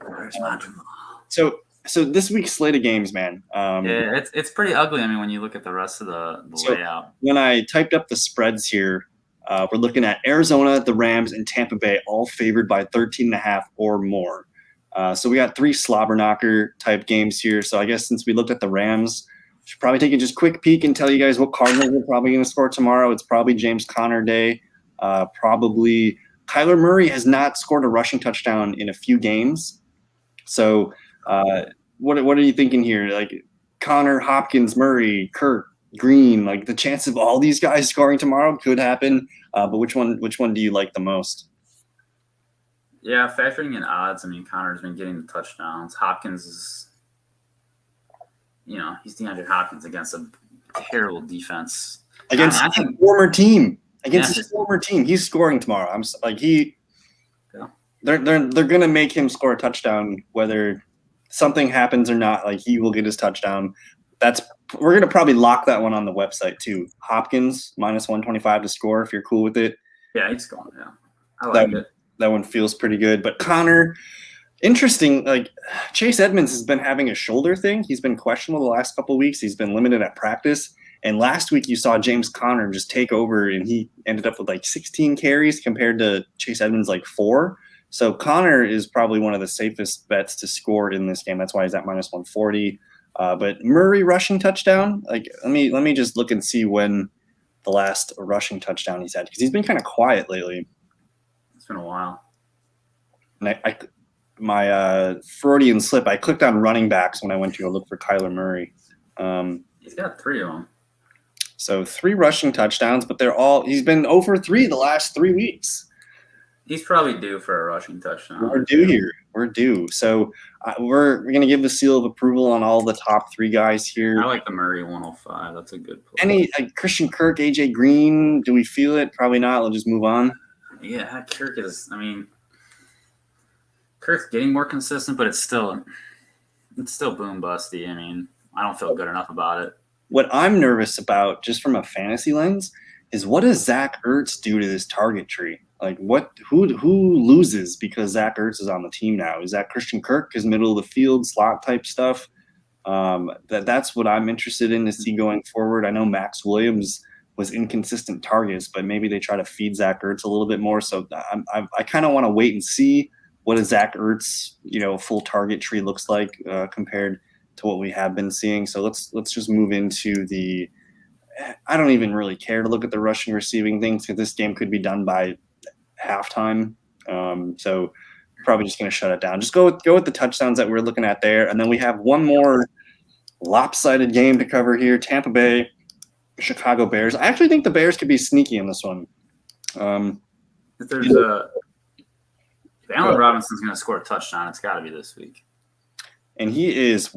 Where's my Jamal? So this week's slate of games, man. Yeah, it's pretty ugly. I mean, when you look at the rest of the layout. When I typed up the spreads here, we're looking at Arizona, the Rams, and Tampa Bay, all favored by 13.5 or more. So we got 3 slobber knocker type games here. So I guess since we looked at the Rams, we should probably take a just quick peek and tell you guys what Cardinals are probably going to score tomorrow. It's probably James Conner day. Probably Kyler Murray has not scored a rushing touchdown in a few games. So what are you thinking here? Like Connor, Hopkins, Murray, Kirk, Green, like the chance of all these guys scoring tomorrow could happen. But which one do you like the most? Yeah, factoring in odds, I mean, Connor's been getting the touchdowns. Hopkins is, he's DeAndre Hopkins against a terrible defense. Against his former team. His former team. He's scoring tomorrow. They're going to make him score a touchdown whether something happens or not. Like, he will get his touchdown. We're going to probably lock that one on the website too. Hopkins minus 125 to score if you're cool with it. Yeah, he's going. Yeah, I like it. That one feels pretty good. But Connor, interesting. Like Chase Edmonds has been having a shoulder thing. He's been questionable the last couple of weeks. He's been limited at practice. And last week you saw James Conner just take over, and he ended up with like 16 carries compared to Chase Edmonds like 4. So Connor is probably one of the safest bets to score in this game. That's why he's at minus 140. But Murray rushing touchdown, like let me just look and see when the last rushing touchdown he's had, because he's been kind of quiet lately. It's been a while. And my Freudian slip, I clicked on running backs when I went to go look for Kyler Murray. He's got 3 of them. So 3 rushing touchdowns, but he's been over 3 the last 3 weeks. He's probably due for a rushing touchdown. We're due here. We're due. So we're going to give the seal of approval on all the top 3 guys here. I like the Murray 105. That's a good play. Christian Kirk, AJ Green, do we feel it? Probably not. We'll just move on. Yeah, Kirk's getting more consistent, but it's still boom busty. I mean, I don't feel good enough about it. What I'm nervous about, just from a fantasy lens, is what does Zach Ertz do to this target tree? Like who loses because Zach Ertz is on the team now? Is that Christian Kirk, his middle of the field slot type stuff? That's what I'm interested in to see going forward. I know Max Williams was inconsistent targets, but maybe they try to feed Zach Ertz a little bit more. So I kind of want to wait and see what a Zach Ertz, full target tree looks like compared to what we have been seeing. So let's just move into the. I don't even really care to look at the rushing receiving things, because this game could be done by halftime. So probably just going to shut it down. Just go with the touchdowns that we're looking at there. And then we have one more lopsided game to cover here. Tampa Bay, Chicago Bears. I actually think the Bears could be sneaky in this one. If Allen Robinson's going to score a touchdown, it's got to be this week. and he is,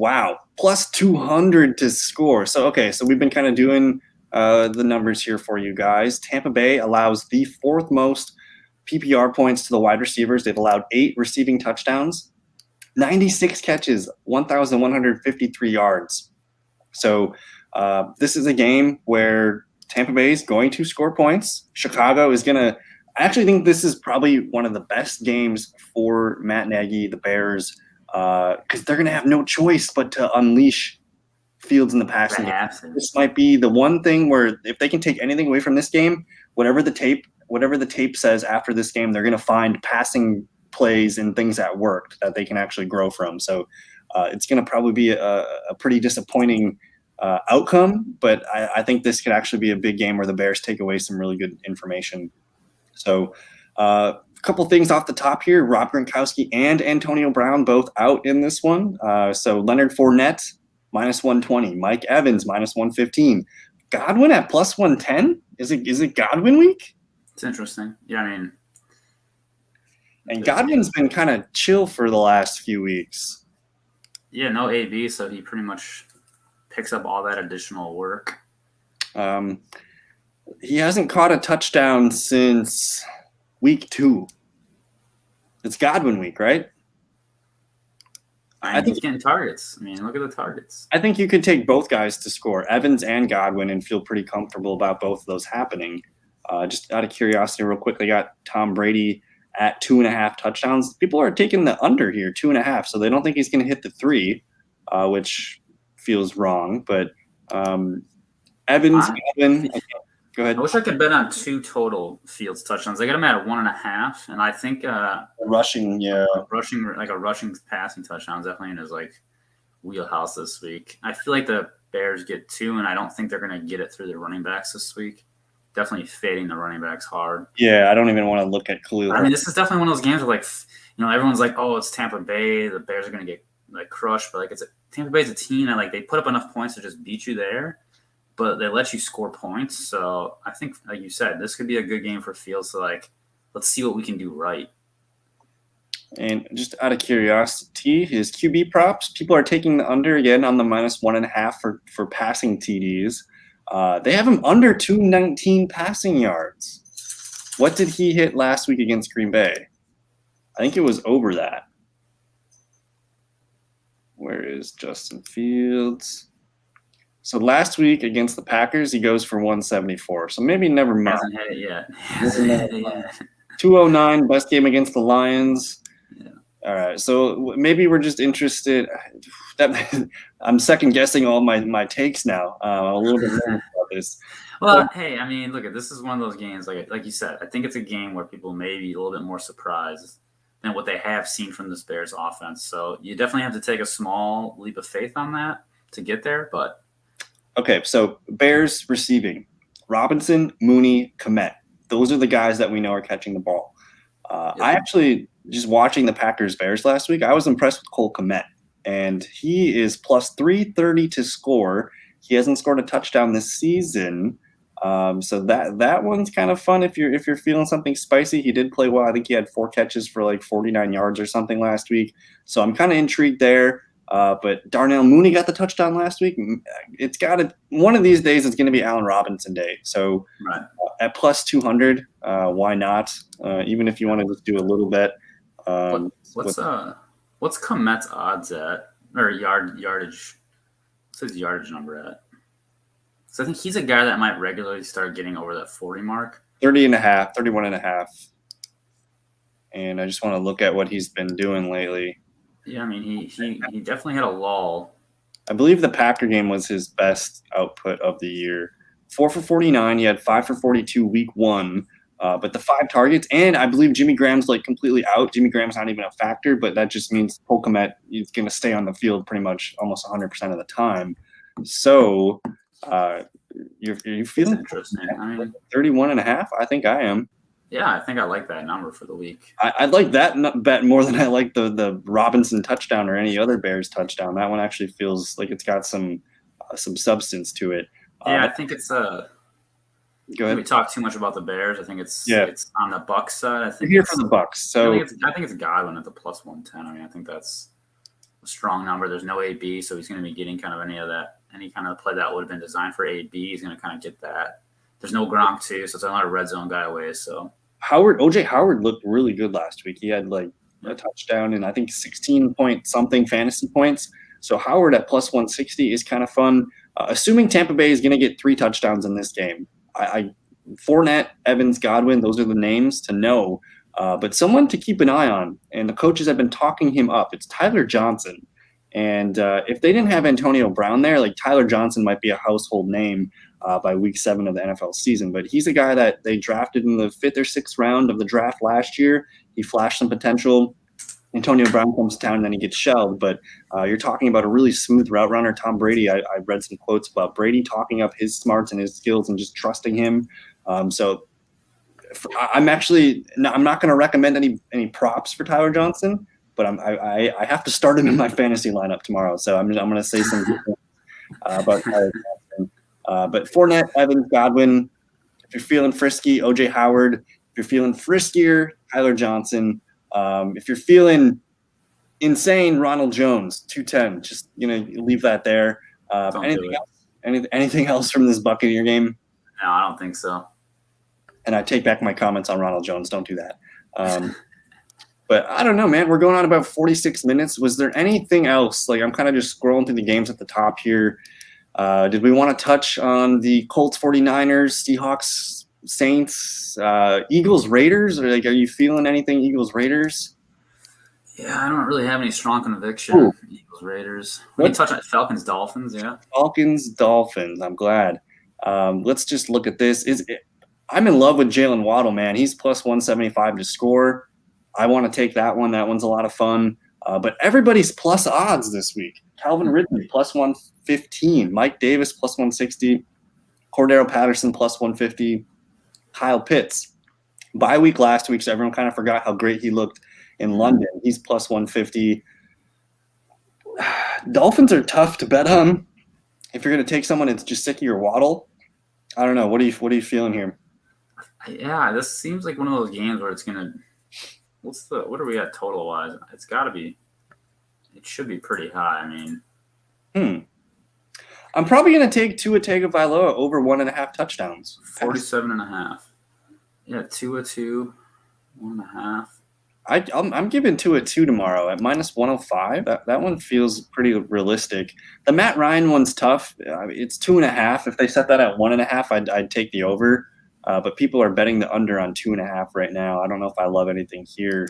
plus 200 to score. So, okay, so we've been kind of doing the numbers here for you guys. Tampa Bay allows the fourth most PPR points to the wide receivers. They've allowed 8 receiving touchdowns, 96 catches, 1,153 yards. So this is a game where Tampa Bay is going to score points. Chicago is going to – I actually think this is probably one of the best games for Matt Nagy, the Bears, because they're going to have no choice but to unleash Fields in the passing game. This might be the one thing where if they can take anything away from this game, whatever the tape says after this game, they're going to find passing plays and things that worked that they can actually grow from. So it's going to probably be a pretty disappointing outcome, but I think this could actually be a big game where the Bears take away some really good information. So a couple things off the top here. Rob Gronkowski and Antonio Brown both out in this one. So Leonard Fournette, minus 120. Mike Evans, minus 115. Godwin at plus 110? Is it Godwin week? It's interesting. Yeah, I mean. And Godwin's been kind of chill for the last few weeks. Yeah, no AB, so he pretty much picks up all that additional work. He hasn't caught a touchdown since week 2. It's Godwin week, right? I think he's getting targets. I mean, look at the targets. I think you could take both guys to score, Evans and Godwin, and feel pretty comfortable about both of those happening. Just out of curiosity, real quick, they got Tom Brady at 2.5 touchdowns. People are taking the under here, 2.5, so they don't think he's going to hit the 3, which feels wrong. But Evans, Godwin, go ahead. I wish I could bet on 2 total Fields touchdowns. I got him at 1.5, and I think rushing passing touchdowns definitely in his wheelhouse this week. I feel like the Bears get 2, and I don't think they're going to get it through the running backs this week. Definitely fading the running backs hard. Yeah, I don't even want to look at Khalil. I mean, this is definitely one of those games where everyone's like, oh, it's Tampa Bay. The Bears are going to get crushed, but Tampa Bay's a team that they put up enough points to just beat you there, but they let you score points. So I think, like you said, this could be a good game for Fields to let's see what we can do right. And just out of curiosity, his QB props, people are taking the under again on the minus 1.5 for passing TDs. They have him under 219 passing yards. What did he hit last week against Green Bay? I think it was over that. Where is Justin Fields? So last week against the Packers, he goes for 174. So maybe never mind. Hasn't hit it yet. 209, best game against the Lions. Yeah. All right. So maybe we're just interested. I'm second guessing all my takes now. I'm a little bit nervous about this. Well, hey, I mean, look, this is one of those games, like you said, I think it's a game where people may be a little bit more surprised than what they have seen from this Bears offense. So you definitely have to take a small leap of faith on that to get there. But okay, so Bears receiving: Robinson, Mooney, Kmet. Those are the guys that we know are catching the ball. I actually, just watching the Packers-Bears last week, I was impressed with Cole Kmet. And he is plus 330 to score. He hasn't scored a touchdown this season. So that one's kind of fun if you're feeling something spicy. He did play well. I think he had 4 catches for 49 yards or something last week. So I'm kind of intrigued there. But Darnell Mooney got the touchdown last week. It's got to one of these days. It's going to be Allen Robinson day. So at plus 200, why not? Even if you want to just do a little bit. What's Kmet's odds at, or yardage? What's his yardage number at? So I think he's a guy that might regularly start getting over that 40 mark. 31.5. And I just want to look at what he's been doing lately. Yeah, I mean, he definitely had a lull. I believe the Packer game was his best output of the year. 4 for 49. He had 5 for 42 week 1. But the 5 targets, and I believe Jimmy Graham's completely out. Jimmy Graham's not even a factor, but that just means Cole Kmet is going to stay on the field pretty much almost 100% of the time. So you're feeling interesting. I mean, 31.5. I think I am. Yeah, I think I like that number for the week. I like that bet more than I like the Robinson touchdown or any other Bears touchdown. That one actually feels like it's got some substance to it. Yeah, I think it's Go ahead. We talk too much about the Bears. I think it's on the Bucs side. I think here for the Bucs. So I think it's Godwin at the plus 110. I mean, I think that's strong number. There's no AB, so he's going to be getting kind of any kind of play that would have been designed for AB. He's going to kind of get that. There's no Gronk too, so it's not a red zone guy away. So OJ Howard looked really good last week. He had like a touchdown and I think 16 point something fantasy points. So Howard at plus 160 is kind of fun. Assuming Tampa Bay is going to get 3 touchdowns in this game, Fournette, Evans, Godwin, those are the names to know. But someone to keep an eye on, and the coaches have been talking him up. It's Tyler Johnson. And if they didn't have Antonio Brown there, like Tyler Johnson might be a household name by week 7 of the NFL season. But he's a guy that they drafted in the 5th or 6th round of the draft last year. He flashed some potential. Antonio Brown comes to town and then he gets shelved. But you're talking about a really smooth route runner. Tom Brady, I read some quotes about Brady talking up his smarts and his skills and just trusting him. So I'm not going to recommend any props for Tyler Johnson, but I have to start him in my fantasy lineup tomorrow. So I'm going to say some good things about Tyler Johnson. But Fournette, Evans, Godwin, if you're feeling frisky, OJ Howard. If you're feeling friskier, Tyler Johnson. If you're feeling insane, Ronald Jones, 210. Just leave that there. Anything else? Anything else from this Buccaneer game? No, I don't think so. And I take back my comments on Ronald Jones. Don't do that. But I don't know, man. We're going on about 46 minutes. Was there anything else? Like, I'm kind of just scrolling through the games at the top here. Did we want to touch on the Colts, 49ers, Seahawks, Saints, Eagles, Raiders? Or are you feeling anything Eagles, Raiders? Yeah, I don't really have any strong conviction. Ooh. Eagles, Raiders. We can touch on Falcons, Dolphins, yeah. Falcons, Dolphins. I'm glad. Let's just look at this. I'm in love with Jalen Waddle, man. He's plus 175 to score. I want to take that one. That one's a lot of fun. But everybody's plus odds this week. Calvin Ridley, plus 115. Mike Davis, plus 160. Cordell Patterson, plus 150. Kyle Pitts. Bye week last week, so everyone kind of forgot how great he looked in London. He's plus 150. Dolphins are tough to bet on. If you're going to take someone, it's Jesse or Waddle. I don't know. What are you feeling here? Yeah, this seems like one of those games where it's gonna. What are we at total wise? It's got to be. It should be pretty high. I mean. I'm probably gonna take Tua Tagovailoa over 1.5 touchdowns. 47.5. Yeah, Tua 2, 1.5. I'm giving Tua 2 tomorrow at minus 105. That one feels pretty realistic. The Matt Ryan one's tough. It's 2.5. If they set that at 1.5, I'd take the over. But people are betting the under on 2.5 right now. I don't know if I love anything here.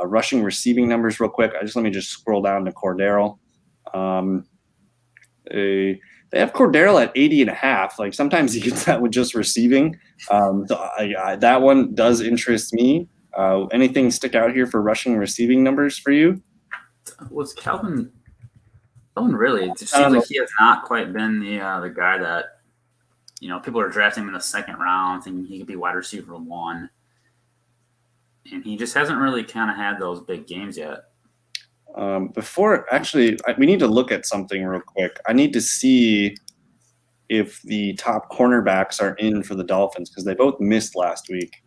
Rushing receiving numbers real quick. Let me just scroll down to Cordell. They have Cordell at 80.5. Like sometimes he gets that with just receiving. So that one does interest me. Anything stick out here for rushing receiving numbers for you? Was Calvin really? It just seems like he has not quite been the guy that people are drafting him in the 2nd round, thinking he could be wide receiver 1, and he just hasn't really kind of had those big games yet. We need to look at something real quick. I need to see if the top cornerbacks are in for the Dolphins because they both missed last week.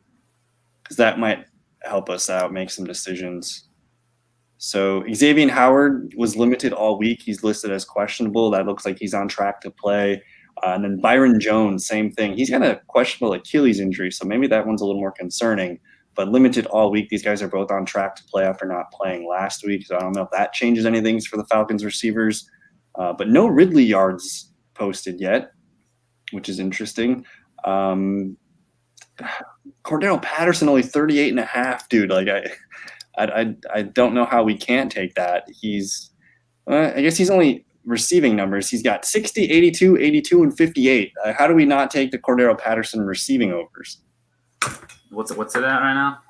Because that might help us out, make some decisions. So Xavier Howard was limited all week. He's listed as questionable. That looks like he's on track to play. And then Byron Jones, same thing. He's got a questionable Achilles injury, so maybe that one's a little more concerning. But limited all week. These guys are both on track to play after not playing last week. So I don't know if that changes anything for the Falcons receivers. But no Ridley yards posted yet, which is interesting. Cordell Patterson only 38.5, dude. Like I don't know how we can't take that. I guess he's only receiving numbers. He's got 60, 82, 82, and 58. How do we not take the Cordell Patterson receiving overs? What's it at right now?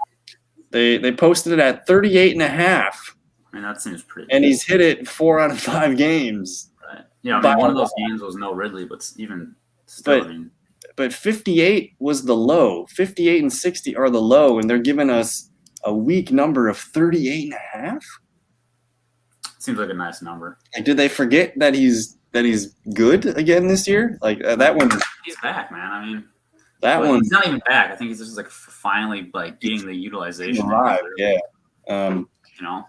They posted it at 38.5. I mean, that seems pretty good. And he's hit it 4 out of 5 games. Right. Yeah, I mean, one of those games was no Ridley, but even still, but 58 was the low. 58 and 60 are the low, and they're giving us a weak number of 38.5. Seems like a nice number. Like, did they forget that he's good again this year? Like that one. He's back, man. I mean, he's not even back. I think he's just like finally like getting the utilization. Right. Yeah.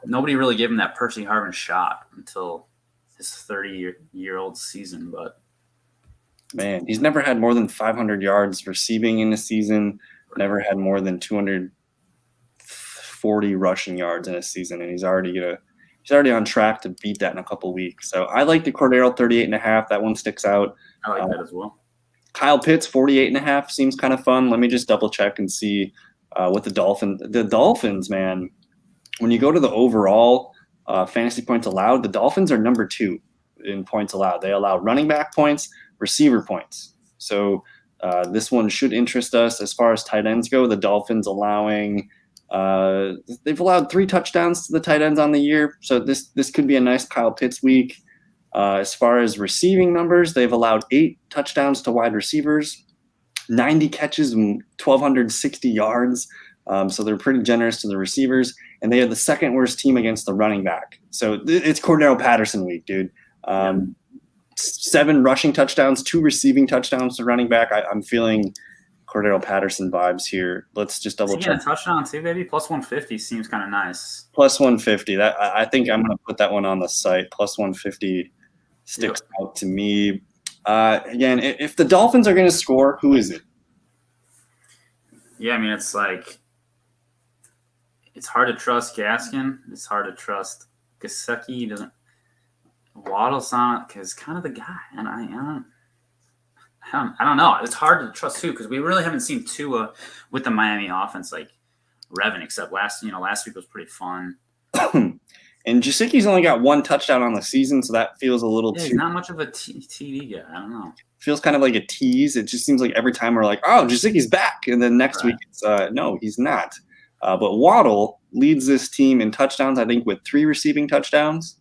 Nobody really gave him that Percy Harvin shot until his 30-year-old season. But man, he's never had more than 500 yards receiving in a season. Never had more than 240 rushing yards in a season, and he's already on track to beat that in a couple weeks. So I like the Cordell 38.5. That one sticks out. I like that as well. Kyle Pitts 48.5 seems kind of fun. Let me just double check and see what the Dolphins, man. When you go to the overall fantasy points allowed, the Dolphins are number 2 in points allowed. They allow running back points, receiver points. So this one should interest us. As far as tight ends go, the Dolphins they've allowed 3 touchdowns to the tight ends on the year. So this could be a nice Kyle Pitts week. As far as receiving numbers, they've allowed 8 touchdowns to wide receivers, 90 catches and 1,260 yards. So they're pretty generous to the receivers, and they are the second worst team against the running back. So it's Cordell Patterson week, dude. 7 rushing touchdowns, 2 receiving touchdowns to running back. I'm feeling Cordell Patterson vibes here. Let's just double check. A touchdown too, baby. Plus 150 seems kind of nice. Plus 150. That I think I'm going to put that one on the site. Plus 150 sticks out to me. Again, if the Dolphins are going to score, who is it? Yeah, I mean, it's like it's hard to trust Gaskin. It's hard to trust Gesicki. Doesn't Waddle's not because kind of the guy, and I don't know. It's hard to trust too because we really haven't seen Tua with the Miami offense like revving, except last week was pretty fun. And Gesicki's only got 1 touchdown on the season, so that feels a little he's not much of a TD guy. I don't know. Feels kind of like a tease. It just seems like every time we're like, oh, Gesicki's back, and then next week it's no, he's not. But Waddle leads this team in touchdowns, I think, with 3 receiving touchdowns.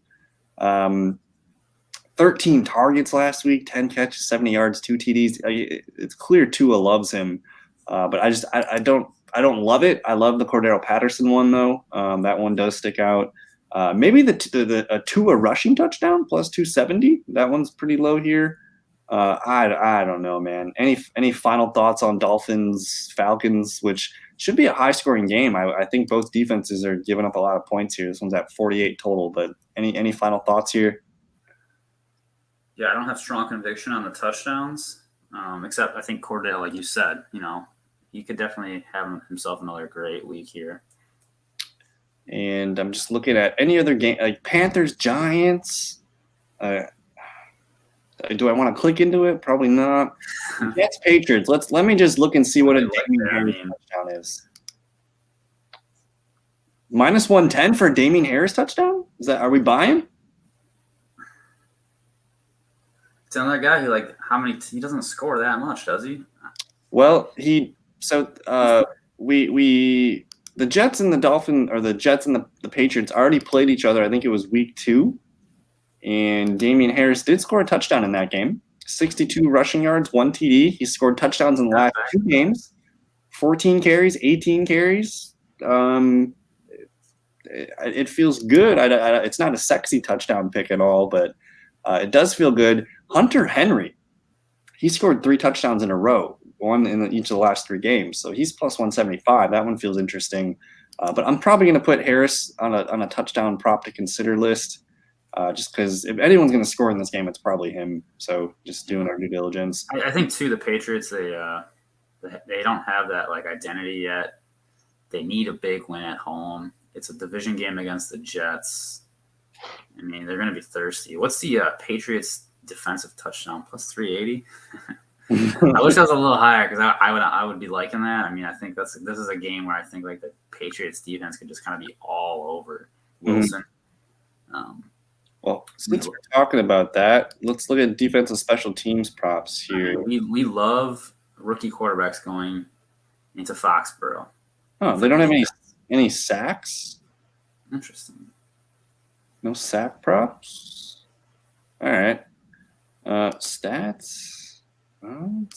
13 targets last week, 10 catches, 70 yards, 2 TDs. It's clear Tua loves him, but I don't love it. I love the Cordell Patterson one though. That one does stick out. Maybe the Tua rushing touchdown plus 270. That one's pretty low here. I don't know, man. Any final thoughts on Dolphins Falcons, which should be a high scoring game? I think both defenses are giving up a lot of points here. This one's at 48 total. But any final thoughts here? Yeah, I don't have strong conviction on the touchdowns, except I think Cordell, like you said, he could definitely have himself another great week here. And I'm just looking at any other game, like Panthers Giants. Do I want to click into it? Probably not. Jets Patriots. Let me just look and see what a Damien Harris touchdown is. Minus 110 for a Damien Harris touchdown? Are we buying? It's another guy who he doesn't score that much, does he? Well, the Jets and the Dolphins, or the Jets and the Patriots already played each other. I think it was week 2. And Damien Harris did score a touchdown in that game. 62 rushing yards, 1 TD. He scored touchdowns in the last 2 games. 14 carries, 18 carries. It feels good. It's not a sexy touchdown pick at all, but it does feel good. Hunter Henry, he scored 3 touchdowns in a row, 1 in each of the last 3 games. So he's plus 175. That one feels interesting. But I'm probably going to put Harris on a touchdown prop to consider list, just because if anyone's going to score in this game, it's probably him. So just doing our due diligence. I think too the Patriots they don't have that identity yet. They need a big win at home. It's a division game against the Jets. I mean, they're going to be thirsty. What's the Patriots defensive touchdown plus 380? I wish that was a little higher because I would be liking that. I mean, I think this is a game where I think the Patriots defense could just kind of be all over Wilson. Well, since we're talking about that, let's look at defensive special teams props here. We love rookie quarterbacks going into Foxborough. Oh, they don't have any sacks? Interesting. No sack props? All right. Stats? All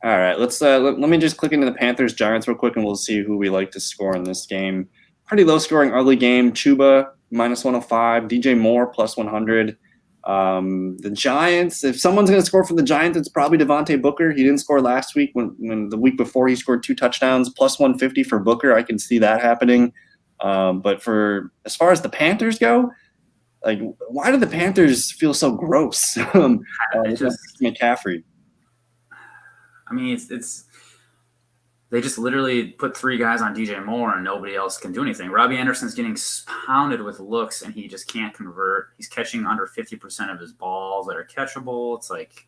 right. Let me just click into the Panthers Giants real quick, and we'll see who we like to score in this game. Pretty low scoring, ugly game. Chuba minus 105. DJ Moore plus 100. The Giants. If someone's going to score for the Giants, it's probably Devontae Booker. He didn't score last week. When the week before he scored 2 touchdowns. Plus 150 for Booker. I can see that happening. But as far as the Panthers go, like, why do the Panthers feel so gross? McCaffrey. I mean, it's they just literally put 3 guys on DJ Moore and nobody else can do anything. Robbie Anderson's getting pounded with looks and he just can't convert. He's catching under 50% of his balls that are catchable. It's like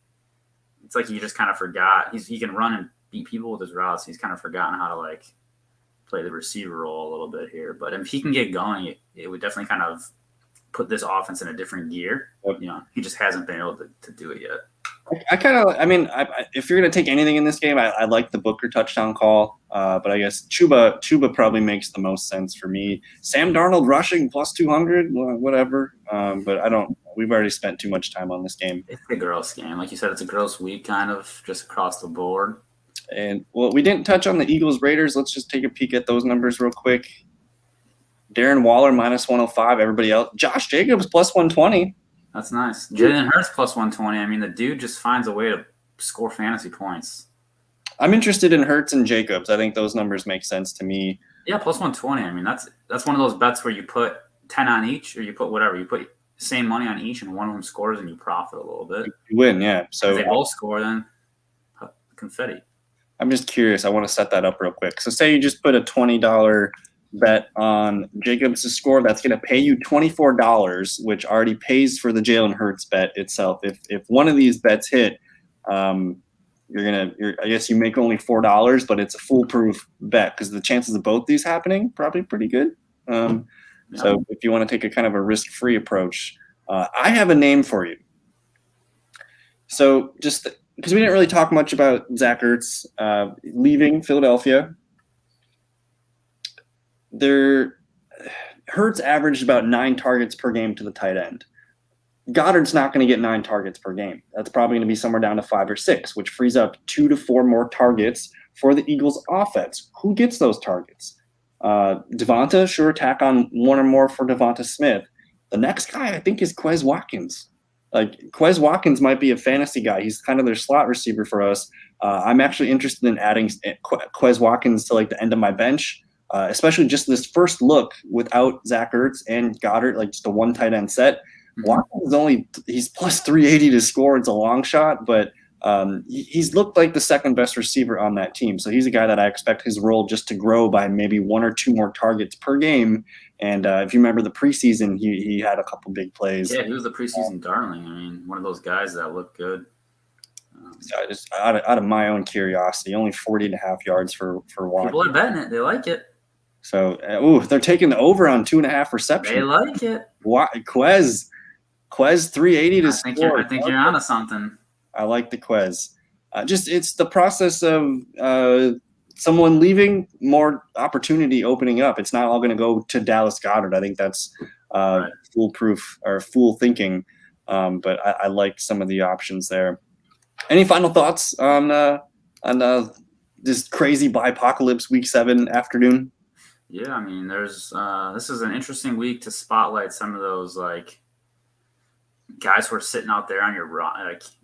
he just kind of forgot. He can run and beat people with his routes. He's kind of forgotten how to like play the receiver role a little bit here. But if he can get going, it would definitely kind of put this offense in a different gear. Yep. You know, he just hasn't been able to do it yet. If you're going to take anything in this game, I like the Booker touchdown call, but I guess Chuba probably makes the most sense for me. Sam Darnold rushing plus 200, whatever. But we've already spent too much time on this game. It's a gross game. Like you said, it's a gross week kind of just across the board. And, well, we didn't touch on the Eagles-Raiders. Let's just take a peek at those numbers real quick. Darren Waller minus 105. Everybody else. Josh Jacobs plus 120. That's nice. Jalen Hurts plus 120. I mean, the dude just finds a way to score fantasy points. I'm interested in Hurts and Jacobs. I think those numbers make sense to me. Yeah, plus 120. I mean, that's one of those bets where you put 10 on each, or you put whatever. You put the same money on each, and one of them scores, and you profit a little bit. You win, yeah. So if they both score, then confetti. I'm just curious. I want to set that up real quick. So say you just put a $20 bet on Jacobs' score, that's going to pay you $24, which already pays for the Jalen Hurts bet itself. If one of these bets hit, I guess you make only $4, but it's a foolproof bet because the chances of both these happening probably pretty good. So if you want to take a kind of a risk-free approach, I have a name for you. So just because we didn't really talk much about Zach Ertz leaving Philadelphia. Hurts averaged about 9 targets per game to the tight end. Goddard's not going to get 9 targets per game. That's probably going to be somewhere down to 5 or 6, which frees up 2 to 4 more targets for the Eagles offense. Who gets those targets? Devonta, sure, tack on 1 or more for Devonta Smith. The next guy, I think, is Quez Watkins. Like, Quez Watkins might be a fantasy guy. He's kind of their slot receiver for us. I'm actually interested in adding Quez Watkins to, like, the end of my bench. Especially just this first look without Zach Ertz and Goddard, like just a one tight end set. Watkins he's plus 380 to score. It's a long shot, but he's looked like the second best receiver on that team. So he's a guy that I expect his role just to grow by maybe 1 or 2 more targets per game. And if you remember the preseason, he had a couple big plays. Yeah, he was the preseason darling. I mean, one of those guys that looked good. So I just out of my own curiosity, only 40.5 yards for Watkins. People are betting it. They like it. So, they're taking the over on 2.5 receptions. They like it. Quez 380 to score. I think you're onto something. I like the Quez. It's the process of someone leaving, more opportunity opening up. It's not all going to go to Dallas Goedert. I think that's foolproof or fool thinking. But I like some of the options there. Any final thoughts on this crazy bipocalypse Week 7 afternoon? Yeah, I mean, this is an interesting week to spotlight some of those like guys who are sitting out there on your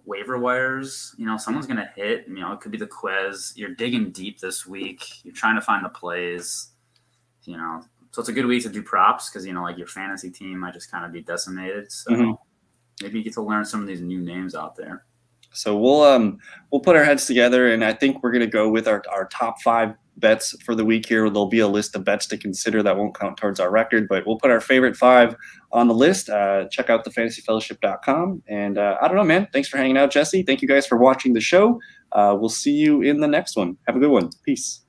waiver wires. You know, someone's gonna hit. You know, it could be the Quez. You're digging deep this week. You're trying to find the plays. You know, so it's a good week to do props because like your fantasy team might just kind of be decimated. So maybe you get to learn some of these new names out there. So we'll put our heads together, and I think we're gonna go with our top 5 bets for the week here. There'll be a list of bets to consider that won't count towards our record, but we'll put our favorite 5 on the list. Check out thefantasyfellowship.com. And I don't know, man. Thanks for hanging out, Jesse. Thank you guys for watching the show. We'll see you in the next one. Have a good one. Peace.